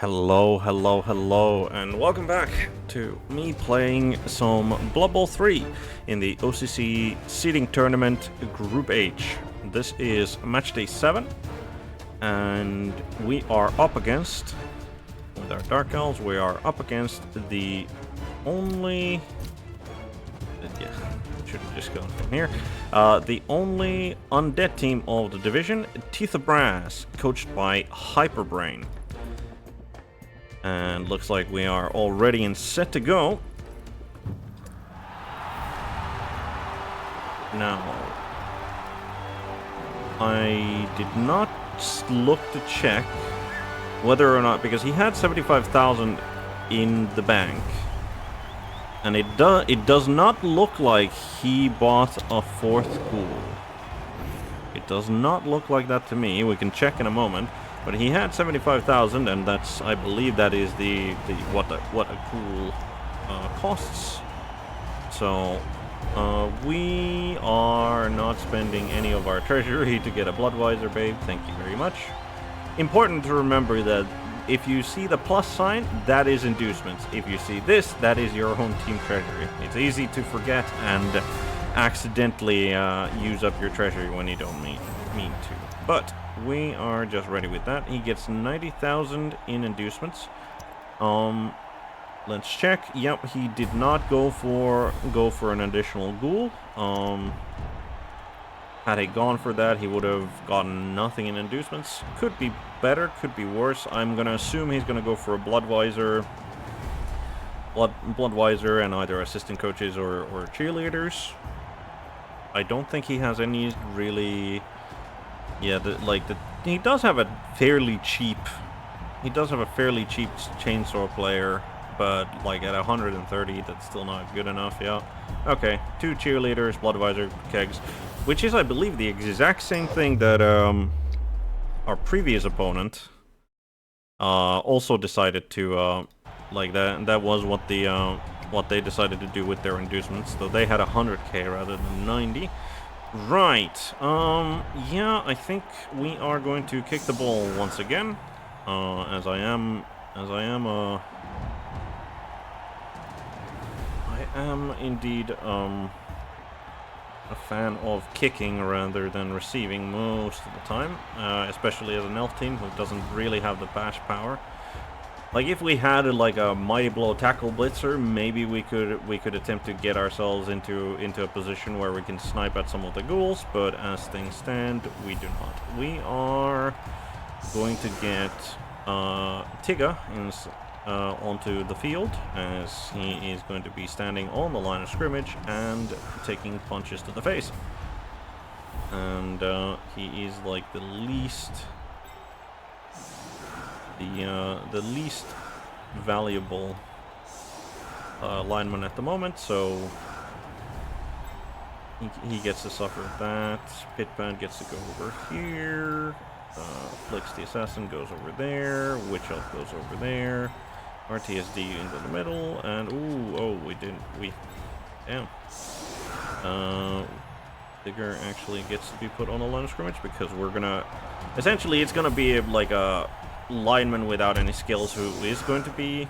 Hello, and welcome back to me playing some Blood Bowl 3 in the OCC Seeding Tournament Group H. This is matchday 7, and we are up against, with our Dark Elves, we are up against the only... Yeah, should have just gone from here. The only Undead team of the division, Teeth of Brass, coached by Hyperbrain. And looks like we are all ready and set to go. Now, I did not look to check whether or not, because he had 75,000 in the bank, and it does not look like he bought a fourth ghoul. It does not look like that to me. We can check in a moment. But he had 75,000, and that's, I believe, that is what a ghoul costs. So we are not spending any of our treasury to get a Bloodwiser, babe. Thank you very much. Important to remember that if you see the plus sign, that is inducements. If you see this, that is your own team treasury. It's easy to forget and accidentally use up your treasury when you don't mean to. But we are just ready with that. He gets 90,000 in inducements. Let's check. Yep, he did not go for an additional ghoul. Had he gone for that, he would have gotten nothing in inducements. Could be better, could be worse. I'm gonna assume he's gonna go for a Bloodwiser, and either assistant coaches or cheerleaders. I don't think he has any really. Yeah, he does have a fairly cheap. He does have a fairly cheap chainsaw player, but like at 130, that's still not good enough. Yeah. Okay, 2 cheerleaders, Bloodwiser, kegs, which is, I believe, the exact same thing that our previous opponent also decided to like that. That was what they decided to do with their inducements. So they had 100k rather than 90. Right, yeah, I think we are going to kick the ball once again, I am indeed, a fan of kicking rather than receiving most of the time, especially as an elf team who doesn't really have the bash power. Like, if we had like a Mighty Blow tackle blitzer, maybe we could attempt to get ourselves into a position where we can snipe at some of the ghouls, but as things stand, we do not. We are going to get Tigga onto the field, as he is going to be standing on the line of scrimmage and taking punches to the face. And he is like the least valuable lineman at the moment, so he gets to suffer that. Pitband gets to go over here. Flicks the Assassin goes over there. Witch Elf goes over there. RTSD into the middle, and damn. Digger actually gets to be put on a line of scrimmage because we're gonna, essentially, it's gonna be like a lineman without any skills who is going to be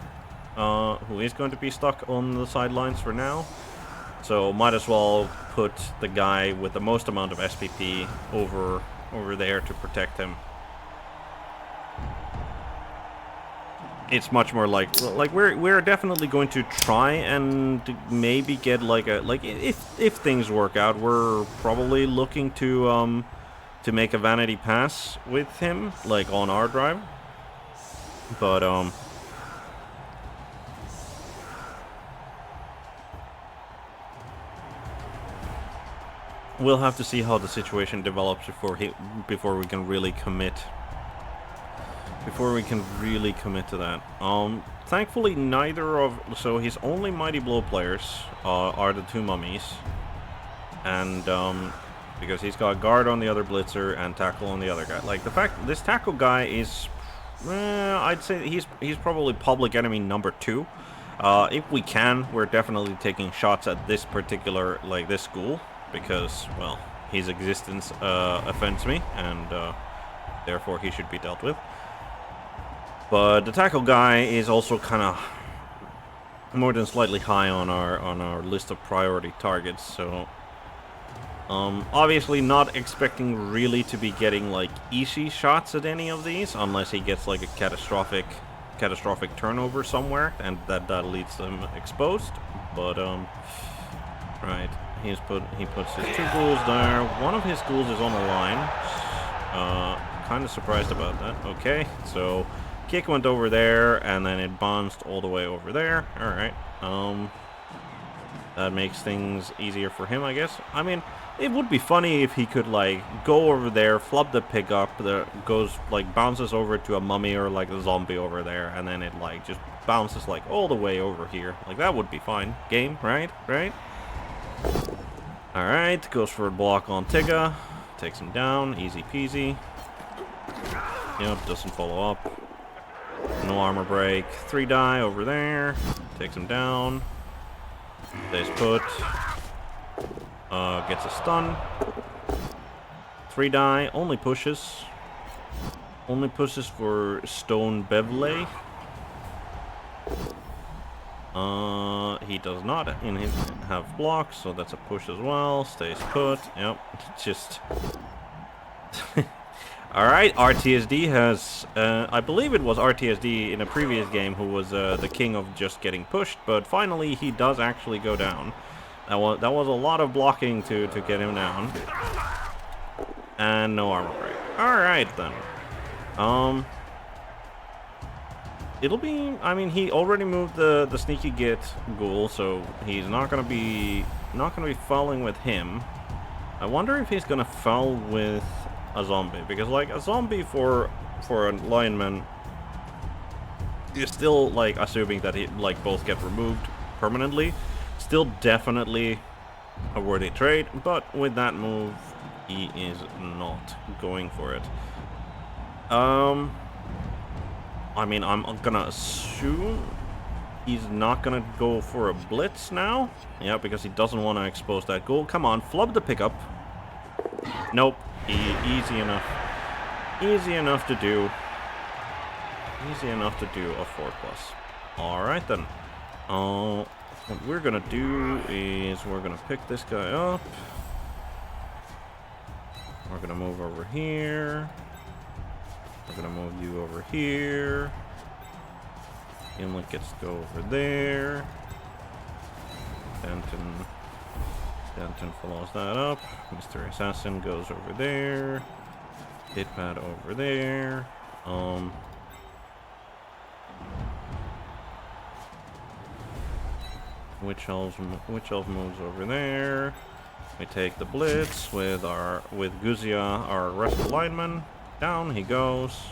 stuck on the sidelines for now. So might as well put the guy with the most amount of SPP over there to protect him. It's much more like we're definitely going to try and maybe get if things work out, we're probably looking to make a vanity pass with him, like on our drive. But we'll have to see how the situation develops before we can really commit. To that. Thankfully, so his only Mighty Blow players are the 2 mummies, and because he's got guard on the other blitzer and tackle on the other guy. Like, the fact this tackle guy is, I'd say he's probably public enemy number 2. If we can, we're definitely taking shots at this particular, this ghoul, because, well, his existence offends me, and therefore he should be dealt with. But the tackle guy is also kind of more than slightly high on our list of priority targets, so obviously not expecting really to be getting like easy shots at any of these unless he gets like a catastrophic turnover somewhere and that leaves them exposed. But right, he puts his 2 ghouls there. One of his ghouls is on the line. Kind of surprised about that. Okay, so kick went over there, and then it bounced all the way over there. Alright. That makes things easier for him, I guess. I mean, it would be funny if he could, like, go over there, flub the pickup, that goes, like, bounces over to a mummy or, like, a zombie over there, and then it, like, just bounces, like, all the way over here. Like, that would be fine. Game, right? Right? Alright, goes for a block on Tigga. Takes him down. Easy peasy. Yep, doesn't follow up. No armor break. 3 die over there. Takes him down. Stays put. Gets a stun. 3 die. Only pushes. Only pushes for Stone Bevlay. He does not have blocks, so that's a push as well. Stays put. Yep. Just... Alright, RTSD has... I believe it was RTSD in a previous game who was the king of just getting pushed, but finally he does actually go down. That was a lot of blocking to get him down. And no armor break. Alright then. It'll be... I mean, he already moved the sneaky git ghoul, so he's not gonna be fouling with him. I wonder if he's gonna foul with a zombie, because like a zombie for a lineman is still like assuming that he like both get removed permanently. Still definitely a worthy trade, but with that move he is not going for it. I mean, I'm gonna assume he's not gonna go for a blitz now. Yeah, because he doesn't want to expose that goal. Come on, flub the pickup. Nope. Easy enough. Easy enough to do. Easy enough to do a 4+. Alright then. What we're gonna do is we're gonna pick this guy up. We're gonna move over here. We're gonna move you over here. Inlet gets to go over there. Denton follows that up. Mr. Assassin goes over there. Hitpad over there. Witch elf moves over there. We take the blitz with Guzia, our rest lineman. Down he goes.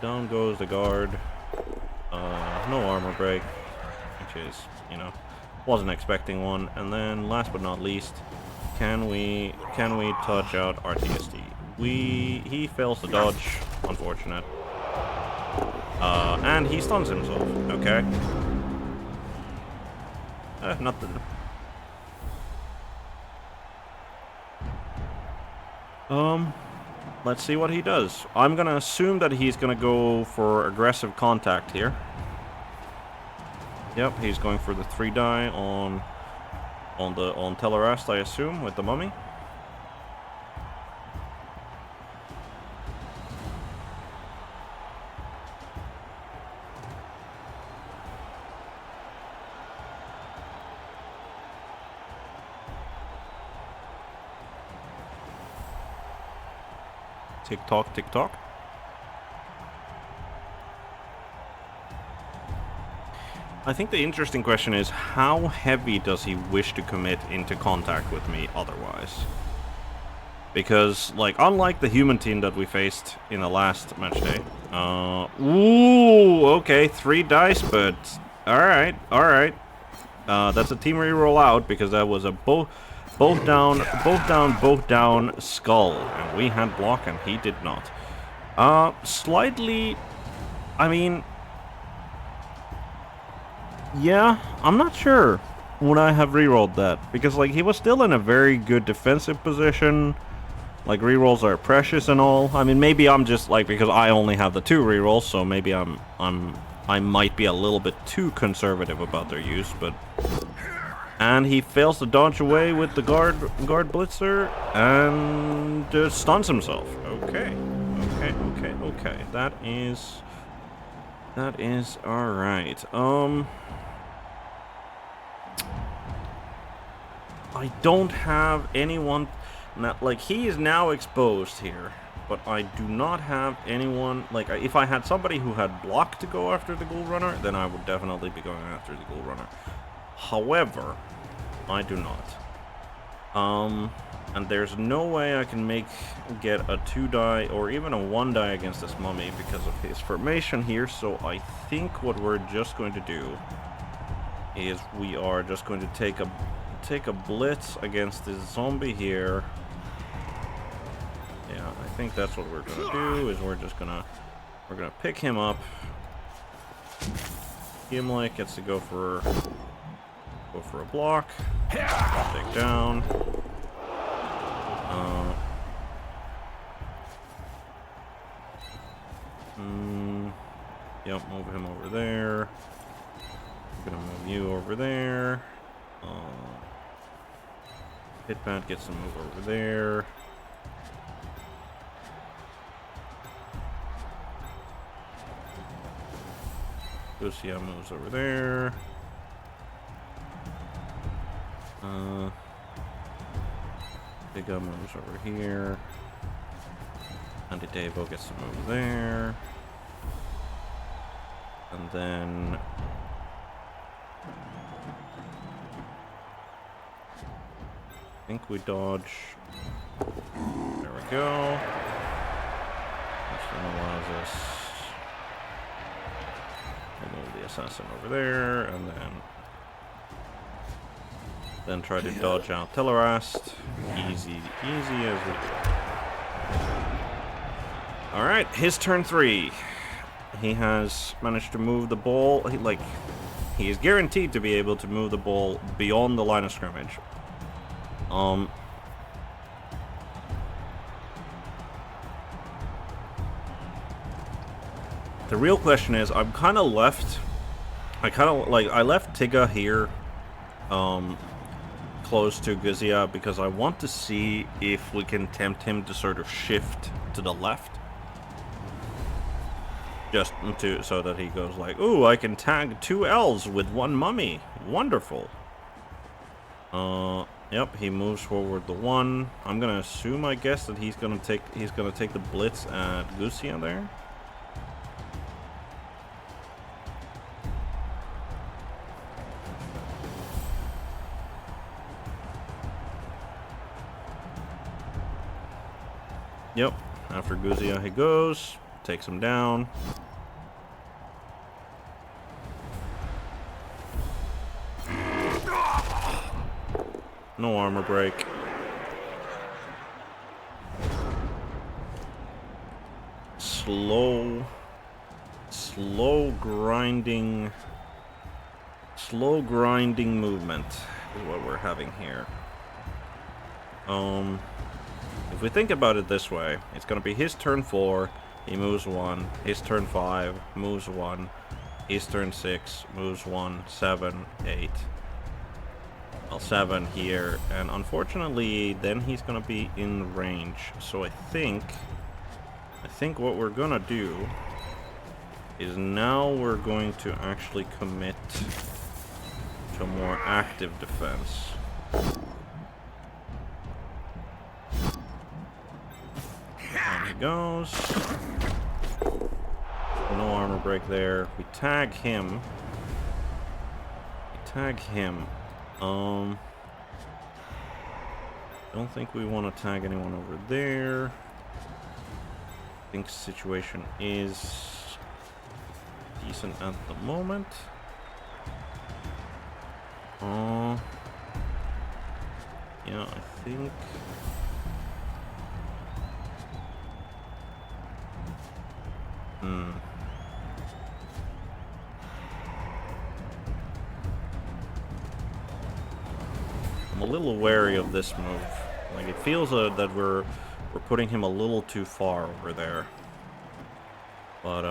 Down goes the guard. No armor break, which is, you know, wasn't expecting one. And then last but not least, can we touch out RTSD? He fails to dodge, unfortunate. And he stuns himself. Okay. Nothing. Let's see what he does. I'm gonna assume that he's gonna go for aggressive contact here. Yep, he's going for the 3 die on Tellerest, I assume, with the mummy. Tick tock, tick tock. I think the interesting question is, how heavy does he wish to commit into contact with me otherwise? Because, like, unlike the human team that we faced in the last match day, ooh, okay, 3 dice, but alright. That's a team reroll out, because that was a both down skull, and we had block and he did not. Slightly, I mean, yeah, I'm not sure would I have rerolled that, because like he was still in a very good defensive position. Like, rerolls are precious and all. I mean, maybe I'm just, like, because I only have the 2 rerolls, so maybe I might be a little bit too conservative about their use, but... And he fails to dodge away with the guard blitzer, and stuns himself. Okay. Okay. That is alright. I don't have anyone... Now, like, he is now exposed here, but I do not have anyone... Like, if I had somebody who had block to go after the ghoul runner, then I would definitely be going after the ghoul runner. However, I do not. And there's no way I can get a 2-die or even a 1-die against this mummy because of his formation here, so I think what we're just going to do is we are just going to take a blitz against this zombie here. Yeah, I think that's what we're gonna do, is we're gonna pick him up. Gimlet gets to go for a block. Take down. Yep, move him over there. I'm gonna move you over there. Hitbat gets to move over there. Lucia moves over there. Big Gun moves over here. Andy Davo gets to move there. And then... I think we dodge. There we go. Which then allows us to move the assassin over there, and then try to dodge out Telerast. Easy as we do. Alright, his turn 3. He has managed to move the ball. He is guaranteed to be able to move the ball beyond the line of scrimmage. The real question is, I'm kind of left... I left Tigga here, close to Guzia, because I want to see if we can tempt him to sort of shift to the left. Just so that he goes like, ooh, I can tag 2 L's with 1 mummy. Wonderful. Yep, he moves forward the 1. I'm gonna assume, I guess, that he's gonna take the blitz at Guzia there. Yep, after Guzia he goes, takes him down. No armor break. Slow grinding movement is what we're having here. If we think about it this way, it's gonna be his turn 4, he moves 1, his turn 5, moves 1, his turn 6, moves 1, 7, 8. Well, 7 here, and unfortunately, then he's gonna be in range. So I think what we're gonna do is now we're going to actually commit to a more active defense. There he goes. No armor break there. We tag him. Don't think we want to tag anyone over there. I think situation is decent at the moment. Yeah, I think... I'm a little wary of this move. Like, it feels that we're We're putting him a little too far over there. But,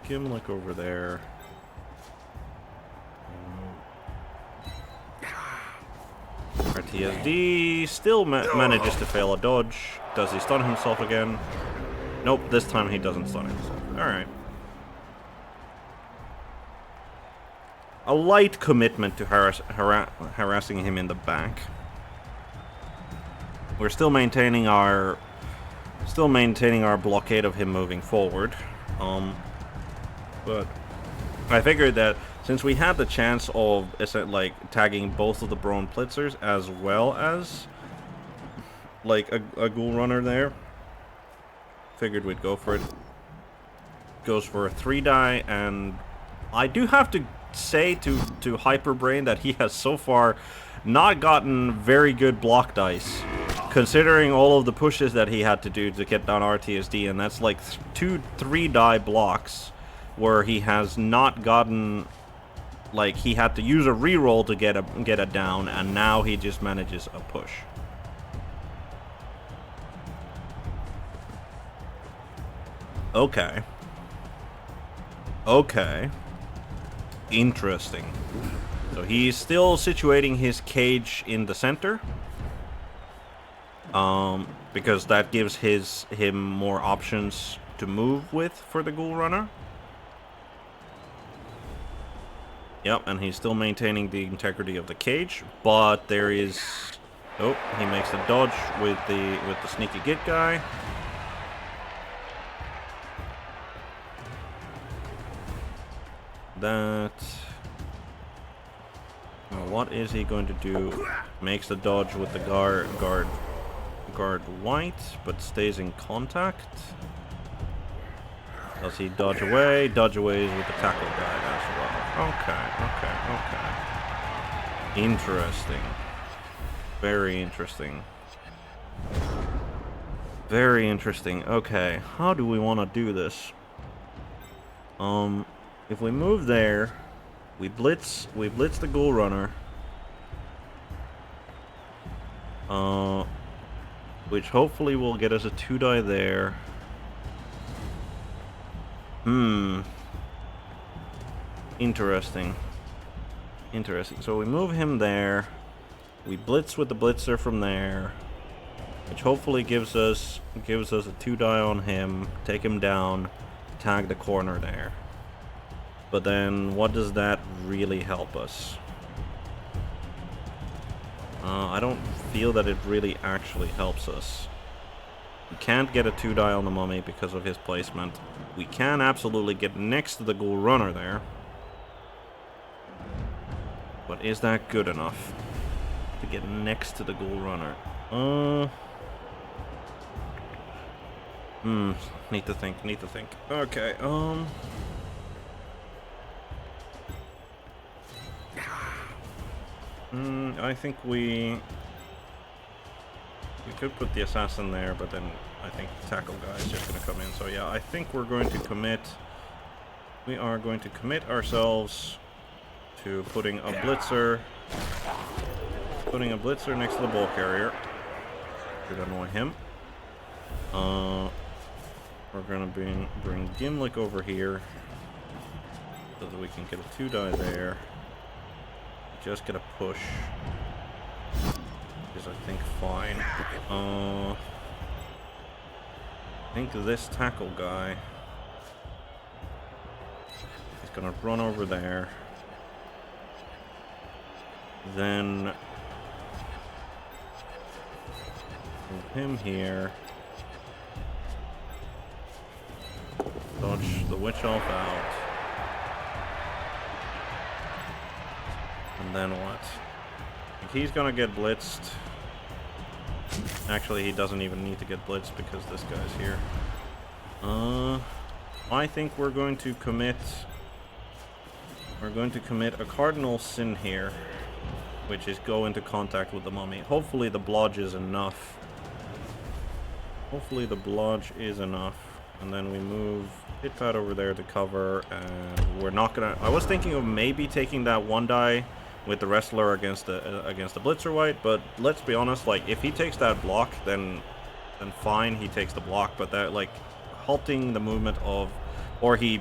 Gimlick over there. RTSD still manages to fail a dodge. Does he stun himself again? Nope, this time he doesn't stun himself. Alright. A light commitment to harassing him in the back. We're still maintaining our blockade of him moving forward. But I figured that since we had the chance of like tagging both of the Brawn Blitzers as well as like a Ghoul Runner there, figured we'd go for it. Goes for a 3-die, and I do have to say to Hyperbrain that he has so far not gotten very good block dice, considering all of the pushes that he had to do to get down RTSD, and that's like 2-3-die blocks where he has not gotten, like, he had to use a reroll to get a down, and now he just manages a push. Okay. Okay. Interesting. So he's still situating his cage in the center. Because that gives him more options to move with for the Ghoul Runner. Yep, and he's still maintaining the integrity of the cage, but there is... Oh, he makes the dodge with the sneaky git guy. That... Well, what is he going to do? Makes the dodge with the guard white, but stays in contact. Does he dodge away? Dodge aways with the tackle guy as well. Okay. Interesting. Very interesting. Very interesting. Okay, how do we want to do this? If we move there, we blitz the Ghoul Runner. Which hopefully will get us a 2-die there. Interesting. So we move him there. We blitz with the blitzer from there, which hopefully gives us a 2-die on him. Take him down. Tag the corner there. But then, what does that really help us? I don't feel that it really actually helps us. We can't get a 2-die on the mummy because of his placement. We can absolutely get next to the Ghoul Runner there. But is that good enough to get next to the Ghoul Runner? Need to think. Okay, I think we could put the assassin there, but then I think the tackle guy is just going to come in. So yeah, I think we're going to commit. We are going to commit ourselves to putting a blitzer next to the ball carrier. Should annoy him. We're going to bring Gimlick over here so that we can get a 2-die there. Just get a push. Is I think fine. I think this tackle guy is gonna run over there. Then move him here. Dodge the witch elf out. And then what? He's gonna get blitzed. Actually, he doesn't even need to get blitzed because this guy's here. I think we're going to commit a cardinal sin here, which is go into contact with the mummy. Hopefully the blodge is enough. And then we move Pit pad over there to cover, and we're not gonna... I was thinking of maybe taking that one die with the wrestler against the blitzer white, but let's be honest, like, if he takes that block, then fine, he takes the block, but that, like, halting the movement of... Or he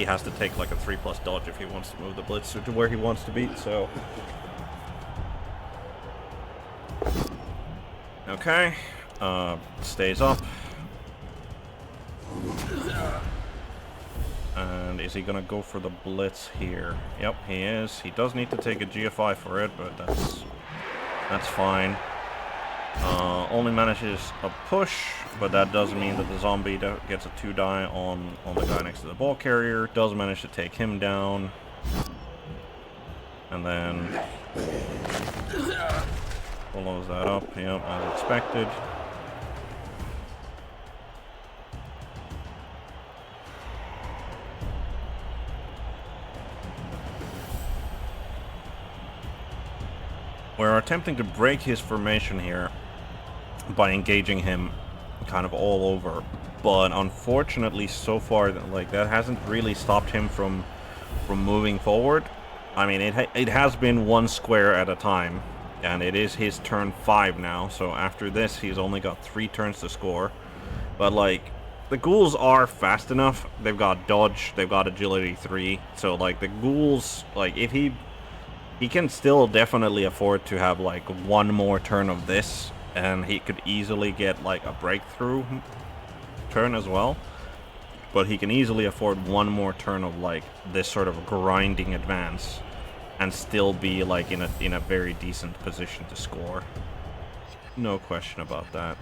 has to take, like, a 3+ dodge if he wants to move the blitzer to where he wants to be, so... Okay, stays up. And is he gonna go for the blitz here? Yep, he is. He does need to take a GFI for it, but that's fine. Only manages a push, but that does mean that the zombie gets a 2 die on the guy next to the ball carrier. Does manage to take him down. And then follows that up, yep, as expected. We're attempting to break his formation here by engaging him kind of all over, but unfortunately so far, like, that hasn't really stopped him from moving forward. I mean, it has been 1 square at a time, and it is his turn 5 now, so after this he's only got 3 turns to score. But, like, the ghouls are fast enough. They've got dodge, they've got agility 3, so, like, the ghouls, like, if he can still definitely afford to have, like, 1 more turn of this, and he could easily get, like, a breakthrough turn as well. But he can easily afford 1 more turn of, like, this sort of grinding advance and still be, like, in a very decent position to score. No question about that.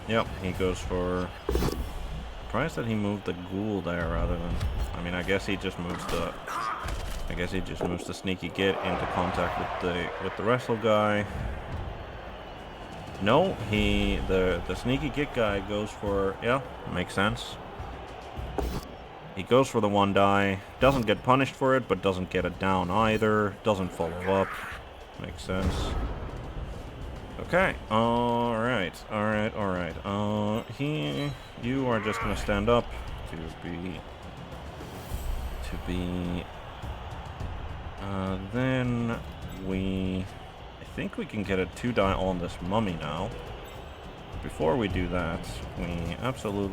Yep, he goes for... Surprised that he moved the ghoul there rather than... I mean, I guess he just moves the... sneaky git into contact with the wrestle guy. No, the sneaky git guy goes for... Yeah, makes sense. He goes for the 1 die. Doesn't get punished for it, but doesn't get it down either. Doesn't follow up. Makes sense. Okay, alright. You are just gonna stand up to be... then I think we can get a 2 die on this mummy now. Before we do that, we will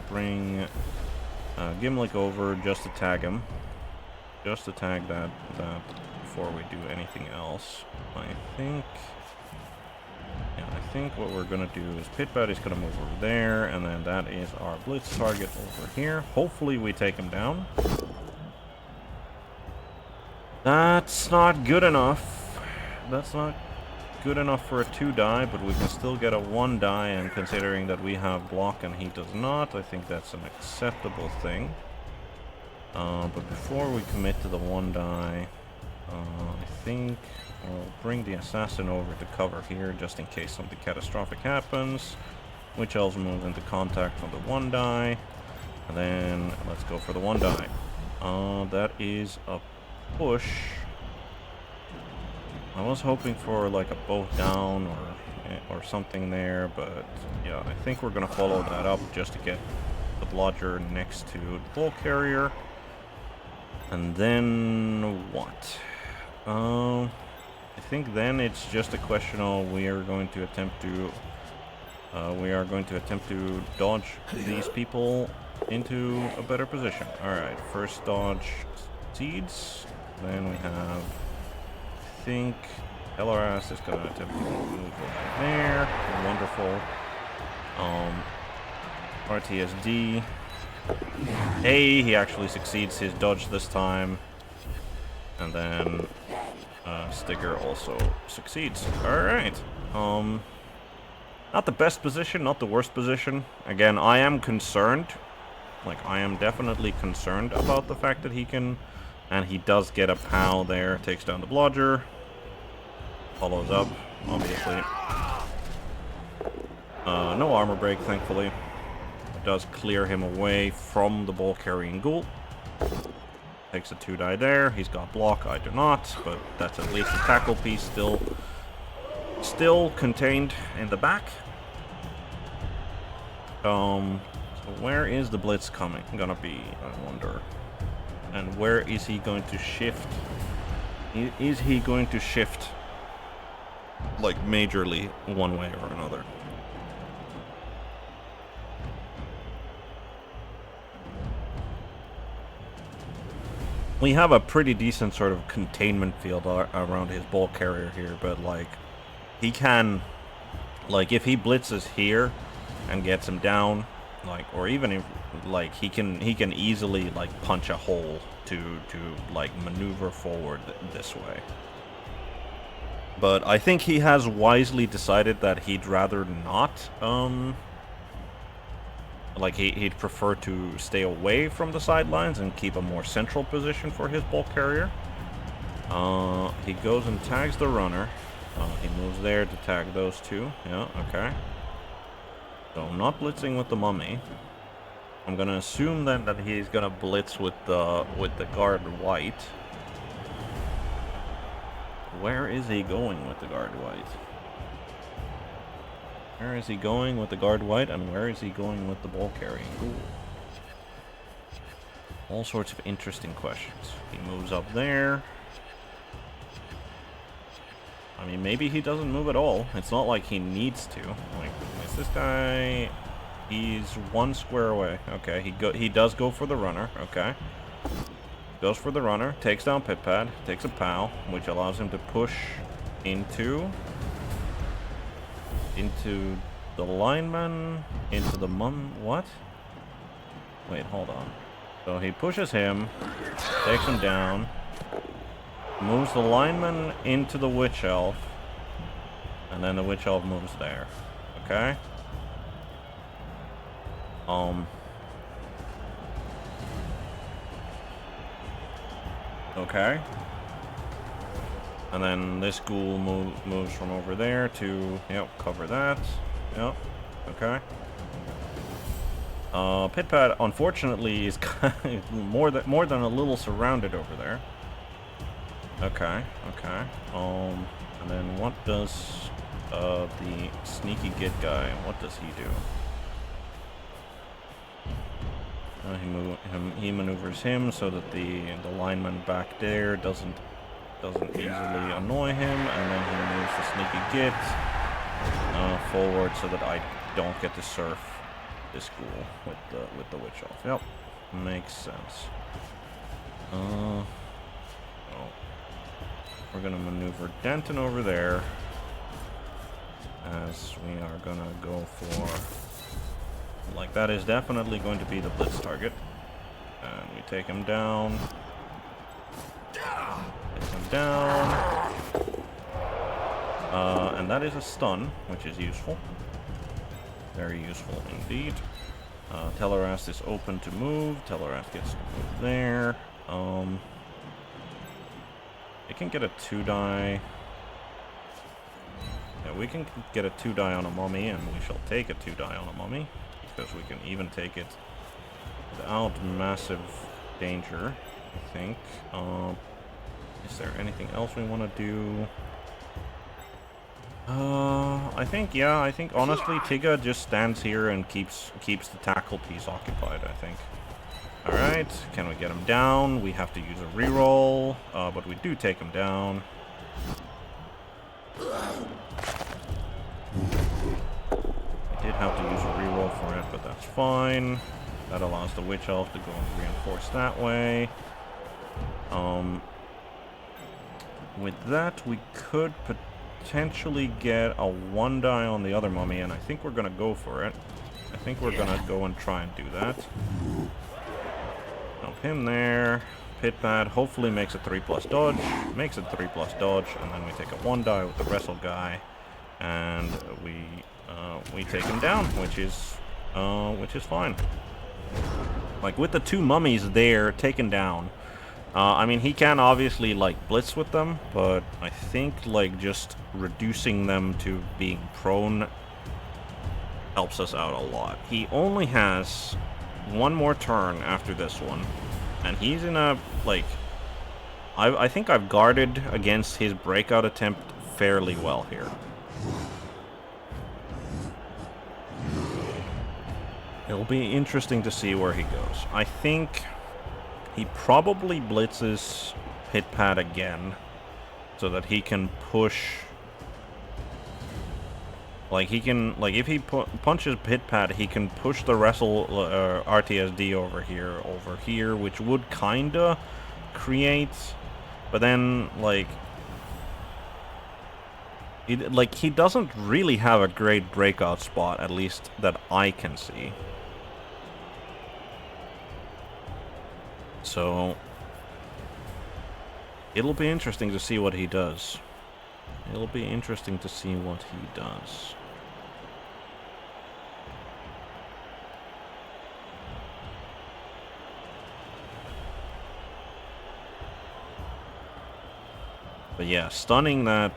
bring Gimlick over just to tag him. Just to tag that before we do anything else. I think what we're gonna do is Pitbatty's gonna move over there, and then that is our blitz target over here. Hopefully we take him down. That's not good enough. That's not good enough for a 2 die, but we can still get a 1 die, and considering that we have block and he does not, I think that's an acceptable thing. But before we commit to the 1 die, I think we'll bring the assassin over to cover here, just in case something catastrophic happens. Which else moves into contact for the 1 die. And then let's go for the 1 die. That is a push. I was hoping for, like, a both down or something there, but yeah, I think we're gonna follow that up just to get the blodger next to the bull carrier. And then what? I think then it's just a question of we are going to attempt to dodge these people into a better position. Alright, first dodge succeeds. Then we have, I think, LRS is going to attempt to move over there. Wonderful. RTSD. Hey, he actually succeeds his dodge this time. And then Stigger also succeeds. Alright. Not the best position, not the worst position. Again, I am concerned. Like, I am definitely concerned about the fact that he can... And he does get a POW there. Takes down the blodger. Follows up, obviously. No armor break, thankfully. It does clear him away from the ball carrying ghoul. Takes a 2 die there. He's got block, I do not. But that's at least a tackle piece still. still contained in the back. So where is the blitz gonna be, I wonder? And where is he going to shift? Is he going to shift, like, majorly one way or another? We have a pretty decent sort of containment field around his ball carrier here, but, like, he can, like, if he blitzes here and gets him down, like, or even if, like, he can easily, like, punch a hole to like maneuver forward this way. But I think he has wisely decided that he'd rather not, like, he'd prefer to stay away from the sidelines and keep a more central position for his ball carrier. He goes and tags the runner. He moves there to tag those two. Yeah, okay. So, not blitzing with the mummy. I'm gonna assume then that he's gonna blitz with the guard white. Where is he going with the guard white? Where is he going with the guard white, and where is he going with the ball carrying ghoul? All sorts of interesting questions. He moves up there. I mean, maybe he doesn't move at all. It's not like he needs to. Like, is this guy... He's one square away. Okay, he does go for the runner. Okay. Goes for the runner, takes down pit pad, takes a POW, which allows him to push into the lineman, into the what? Wait, hold on. So he pushes him, takes him down, moves the lineman into the witch elf, and then the witch elf moves there. Okay? Okay. And then this ghoul moves from over there to, yep, cover that. Yep. Okay. Pit pad, unfortunately, is kind of more than a little surrounded over there. Okay. Okay. And then what does the sneaky git guy? What does he do? He maneuvers him so that the lineman back there doesn't easily annoy him, and then he moves the sneaky git forward so that I don't get to surf this ghoul with the witch elf. Yep, makes sense. Oh, we're gonna maneuver Denton over there, as we are gonna go for. Like, that is definitely going to be the blitz target. And we take him down. Take him down. And that is a stun, which is useful. Very useful indeed. Telerast is open to move. Telerast gets to move there. It can get a 2-die. Yeah, we can get a 2-die on a mummy, and we shall take a 2-die on a mummy. Because we can even take it without massive danger, I think. Is there anything else we want to do? I think honestly Tigga just stands here and keeps the tackle piece occupied, I think. Alright, can we get him down? We have to use a reroll, but we do take him down. Did have to use a reroll for it, but that's fine. That allows the witch elf to go and reinforce that way. With that, we could potentially get a 1-die on the other mummy, and I think we're gonna go for it. I think we're gonna go and try and do that. Dump him there. Pit pad hopefully makes a 3+ dodge. Makes a 3+ dodge, and then we take a 1-die with the wrestle guy, and we take him down, which is fine. Like, with the 2 mummies there taken down, I mean, he can obviously, like, blitz with them, but I think, like, just reducing them to being prone helps us out a lot. He only has 1 more turn after this one, and he's in a, like, I think I've guarded against his breakout attempt fairly well here. It'll be interesting to see where he goes. I think he probably blitzes pit pad again so that he can push. Like, he can, like, if he punches pit pad, he can push the wrestle RTSD over here, which would kinda create, but then, like, he doesn't really have a great breakout spot, at least that I can see. So, it'll be interesting to see what he does. It'll be interesting to see what he does. But yeah, stunning that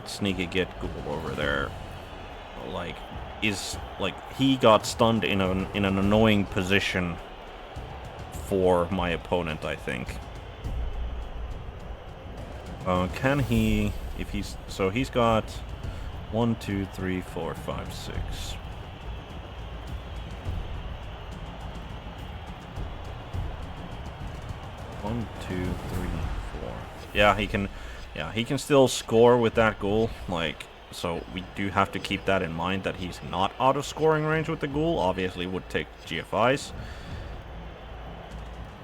sneaky get ghoul over there, like, is like he got stunned in an annoying position for my opponent, I think. Can he, if he's, so he's got 1, 2, 3, 4, 5, 6. One, 2, 3, 4. Yeah, he can. Yeah, he can still score with that ghoul. Like, so we do have to keep that in mind that he's not out of scoring range with the ghoul. Obviously, would take GFIs.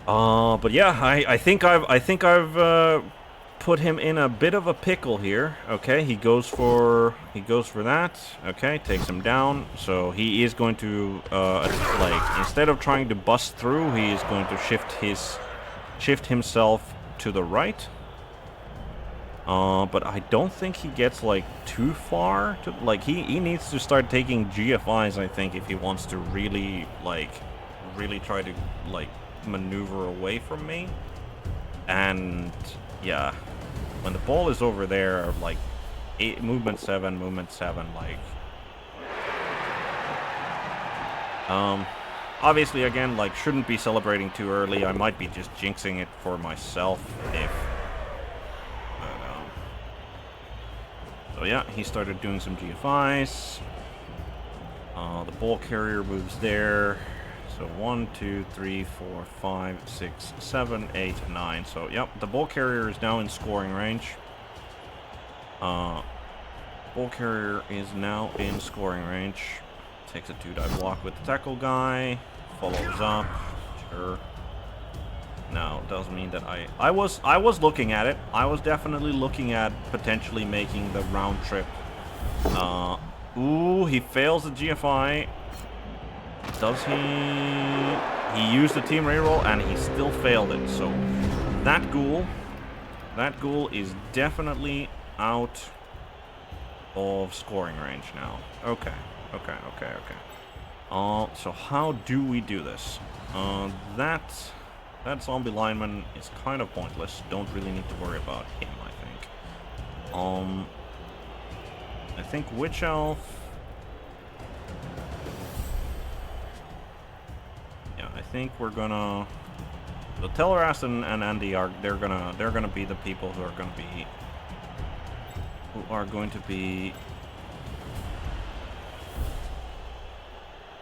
But yeah, I think I've put him in a bit of a pickle here. Okay, he goes for that. Okay, takes him down. So he is going to like, instead of trying to bust through, he is going to shift himself to the right. But I don't think he gets, like, too far. Like, he needs to start taking GFIs, I think, if he wants to really, like, really try to, like, maneuver away from me. And, yeah, when the ball is over there, like, movement 7, like... Obviously, again, like, shouldn't be celebrating too early. I might be just jinxing it for myself if... So yeah, he started doing some GFIs. The ball carrier moves there. So 1, 2, 3, 4, 5, 6, 7, 8, 9. So yep, the ball carrier is now in scoring range. Ball carrier is now in scoring range. Takes a 2-die block with the tackle guy. Follows up. Sure. No, doesn't mean that I was looking at it. I was definitely looking at potentially making the round trip. Ooh, he fails the GFI. Does he? He used the team reroll and he still failed it. So that ghoul is definitely out of scoring range now. Okay. So how do we do this? That zombie lineman is kind of pointless. Don't really need to worry about him, I think. I think Witch Elf... Yeah, I think we're gonna... The Tellerast and Andy are... They're gonna be the people who are going to be...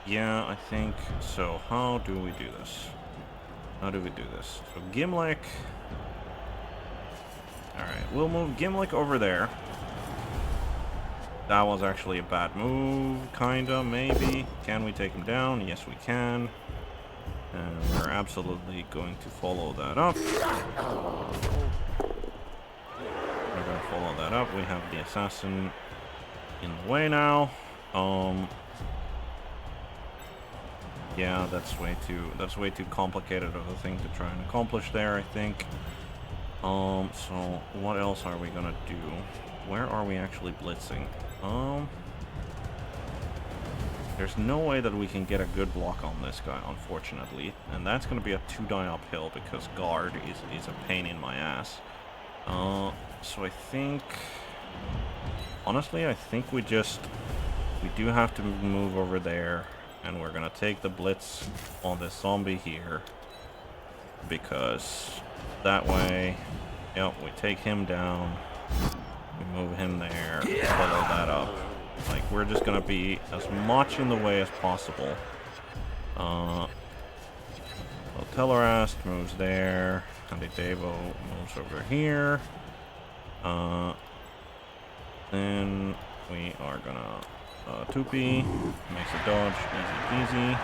Yeah, I think... So, how do we do this? So Gimlick... Alright, we'll move Gimlick over there. That was actually a bad move, kinda, maybe. Can we take him down? Yes, we can. And we're absolutely going to follow that up. We have the assassin in the way now. Yeah, that's way too complicated of a thing to try and accomplish there, I think. So what else are we gonna do? Where are we actually blitzing? There's no way that we can get a good block on this guy, unfortunately. And that's gonna be a 2-die uphill because guard is a pain in my ass. So I think... Honestly, I think we do have to move over there. And we're gonna take the blitz on this zombie here. Because that way, yep, we take him down. We move him there, follow that up. Like, we're just gonna be as much in the way as possible. So Telerast moves there. Andy Devo moves over here. Then we are gonna Tupi makes a dodge, easy peasy.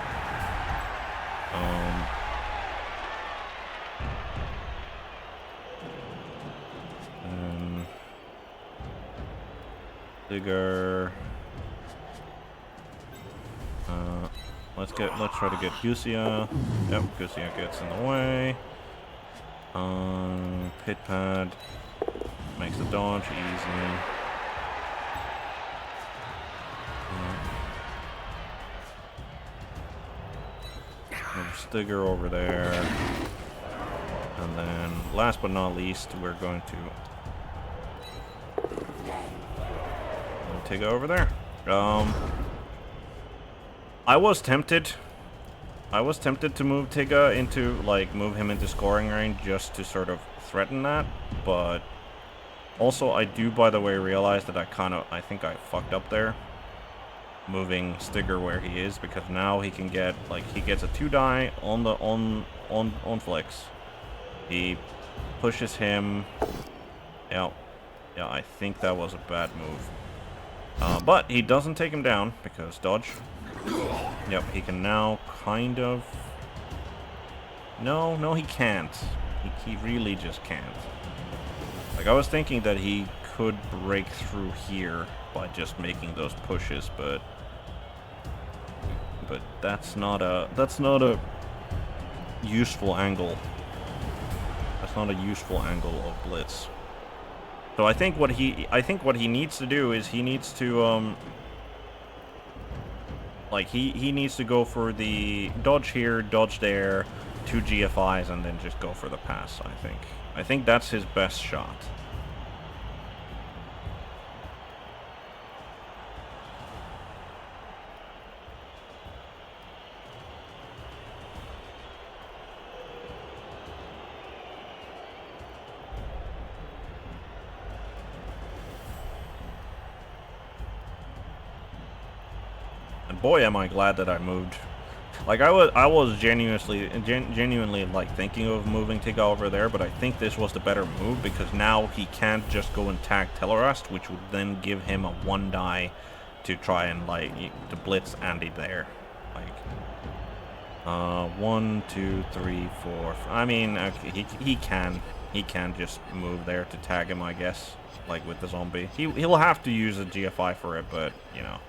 And Digger. Let's try to get Gusia. Yep, Gusia gets in the way. Pit pad makes the dodge easy. Stigger over there. And then, last but not least, we're going to take it over there. I was tempted to move Tigga into, like, move him into scoring range just to sort of threaten that, but also I do, by the way, realize that I think I fucked up there, moving Stigger where he is, because now he can get, like, he gets a 2-die on the, on flicks. He pushes him. Yeah, I think that was a bad move. But he doesn't take him down, because dodge. Yep, he can now kind of... No, he can't. He really just can't. Like, I was thinking that he could break through here by just making those pushes, but that's not a useful angle. That's not a useful angle of blitz. So I think what he needs to do is he needs to like he needs to go for the dodge here, dodge there, 2 GFIs, and then just go for the pass. I think that's his best shot. Boy, am I glad that I moved. Like, I was genuinely like thinking of moving Tigga over there, but I think this was the better move, because now he can't just go and tag Telerast, which would then give him a 1-die to try and, like, to blitz Andy there. Like, 1, 2, 3, 4. I mean, he can just move there to tag him, I guess. Like with the zombie, he'll have to use a GFI for it, but you know.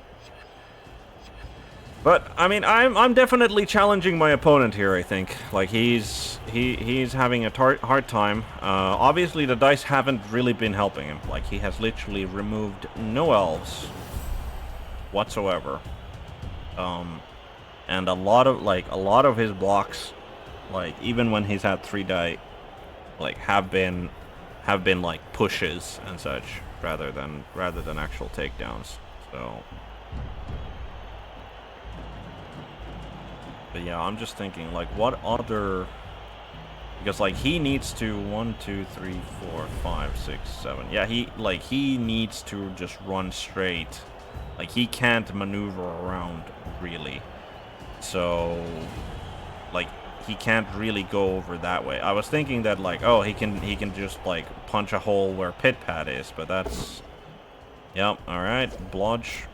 But I mean, I'm definitely challenging my opponent here. I think, like, he's having a hard time. Obviously, the dice haven't really been helping him. Like, he has literally removed no elves whatsoever. And a lot of his blocks, like, even when he's had 3-die, like, have been like pushes and such rather than actual takedowns. So. But yeah, I'm just thinking, like, what other... Because, like, he needs to 1, 2, 3, 4, 5, 6, 7. Yeah, he needs to just run straight. Like, he can't maneuver around, really. So, like, he can't really go over that way. I was thinking that, like, oh, he can just, like, punch a hole where pit pad is, but that's... Yep, alright, blodge.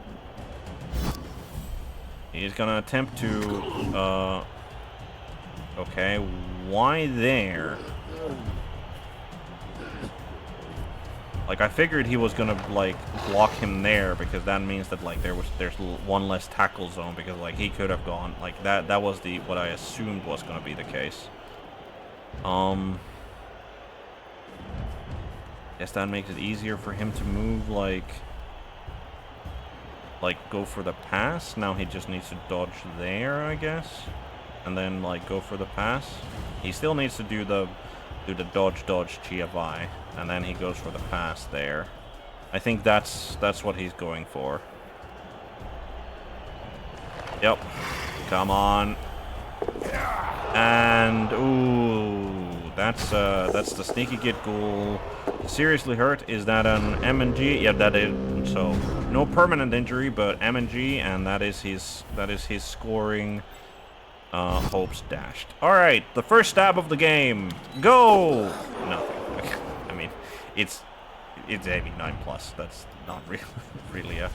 He's gonna attempt to, okay, why there? Like, I figured he was gonna, like, block him there, because that means that, like, there's one less tackle zone, because, like, he could have gone, like, that was what I assumed was gonna be the case. Guess that makes it easier for him to move, like, go for the pass. Now he just needs to dodge there, I guess, and then, like, go for the pass. He still needs to do the dodge GFI, and then he goes for the pass there. I think that's what he's going for. Yep. Come on. And ooh, That's the sneaky git ghoul. Seriously hurt. Is that an MNG? Yeah, that is. So no permanent injury, but MNG, and that is his scoring hopes dashed. All right, the first stab of the game. Go. Nothing. I mean, it's 89 plus. That's not really a.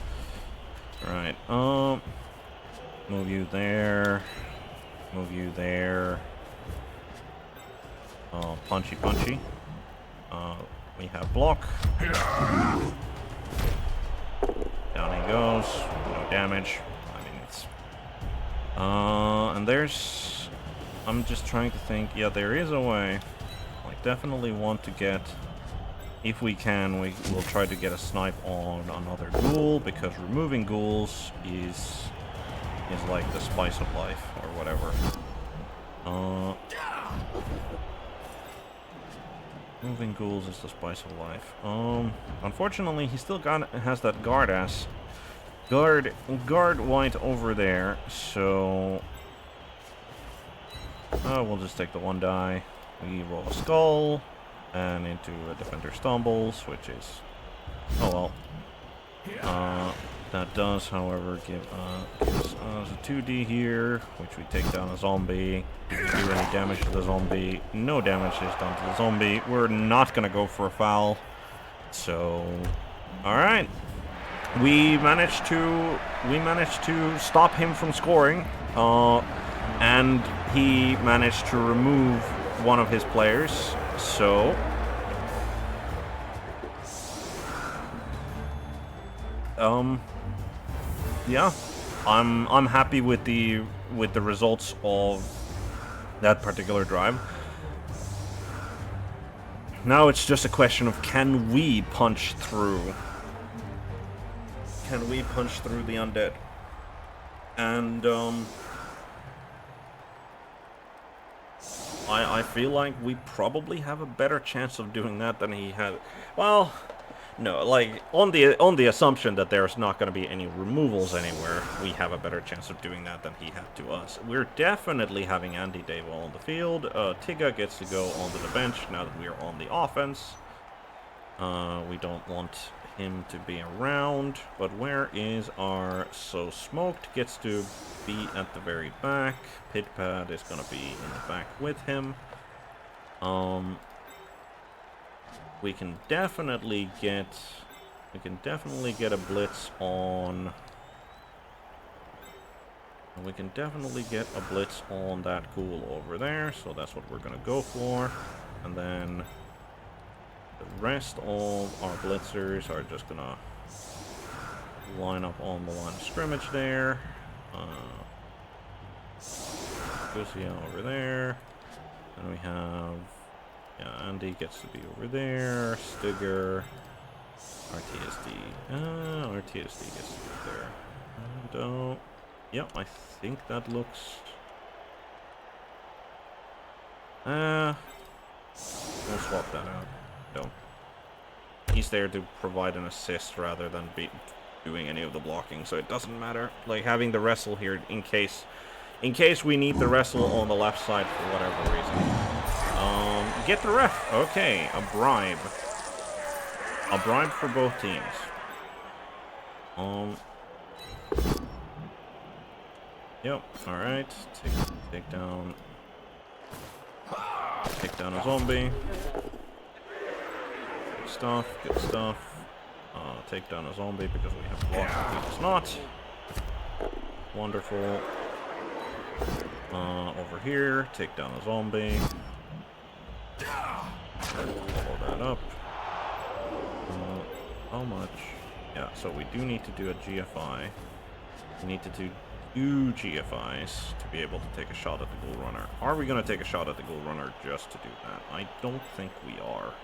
All right. Move you there. Move you there. Punchy. We have block. Down he goes. No damage. I mean, it's... and there's... I'm just trying to think. Yeah, there is a way. I definitely want to get... If we can, we'll try to get a snipe on another ghoul, because removing ghouls is like the spice of life, or whatever. Moving ghouls is the spice of life. Unfortunately, he still has that guard white over there, so we'll just take the one die. We roll a skull, and into a defender stumbles, which is, oh well. That does, however, give us a 2D here, which we take down a zombie. Do any damage to the zombie? No damage is done to the zombie. We're not gonna go for a foul. So, all right. We managed to stop him from scoring, and he managed to remove one of his players. So. Yeah, I'm happy with the results of that particular drive. Now it's just a question of, can we punch through? Can we punch through the undead? And I feel like we probably have a better chance of doing that than he had. Well, no, like, on the assumption that there's not going to be any removals anywhere, we have a better chance of doing that than he had to us. We're definitely having Andy Dave on the field. Tigga gets to go onto the bench now that we're on the offense. We don't want him to be around, but where is our... So Smoked gets to be at the very back. Pitpad is going to be in the back with him. We can definitely get a blitz on... We can definitely get a blitz on that ghoul over there, so that's what we're gonna go for. And then the rest of our blitzers are just gonna line up on the line of scrimmage there. Lucia over there. And we have... Yeah, Andy gets to be over there. Stigger. RTSD. RTSD gets to be there. And, yeah, I think that looks... we'll swap that out. No. He's there to provide an assist rather than be doing any of the blocking, so it doesn't matter. Like, having the wrestle here in case we need the wrestle on the left side for whatever reason. Get the ref. Okay, a bribe. A bribe for both teams. Yep. All right. Take down a zombie. Good stuff. Good stuff. Take down a zombie because we have blocked. He does not. Wonderful. Over here, take down a zombie. Follow that up. How much? Yeah, so we do need to do a GFI. We need to do 2 GFIs to be able to take a shot at the ghoul runner. Are we going to take a shot at the ghoul runner just to do that? I don't think we are.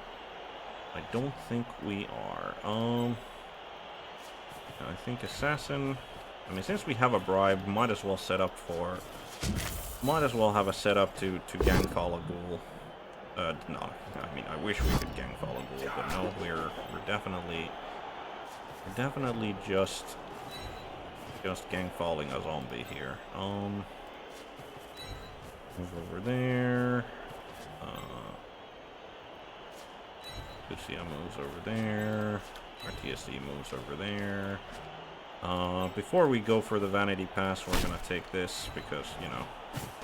I don't think we are. I think assassin... I mean, since we have a bribe, might as well set up for... Might as well have a setup to gang call a ghoul. No, I mean, I wish we could gang call a ghoul, but no, we're definitely just gang falling a zombie here. Move over there. Lucia moves over there. Our TSD moves over there. Before we go for the Vanity Pass, we're gonna take this because, you know,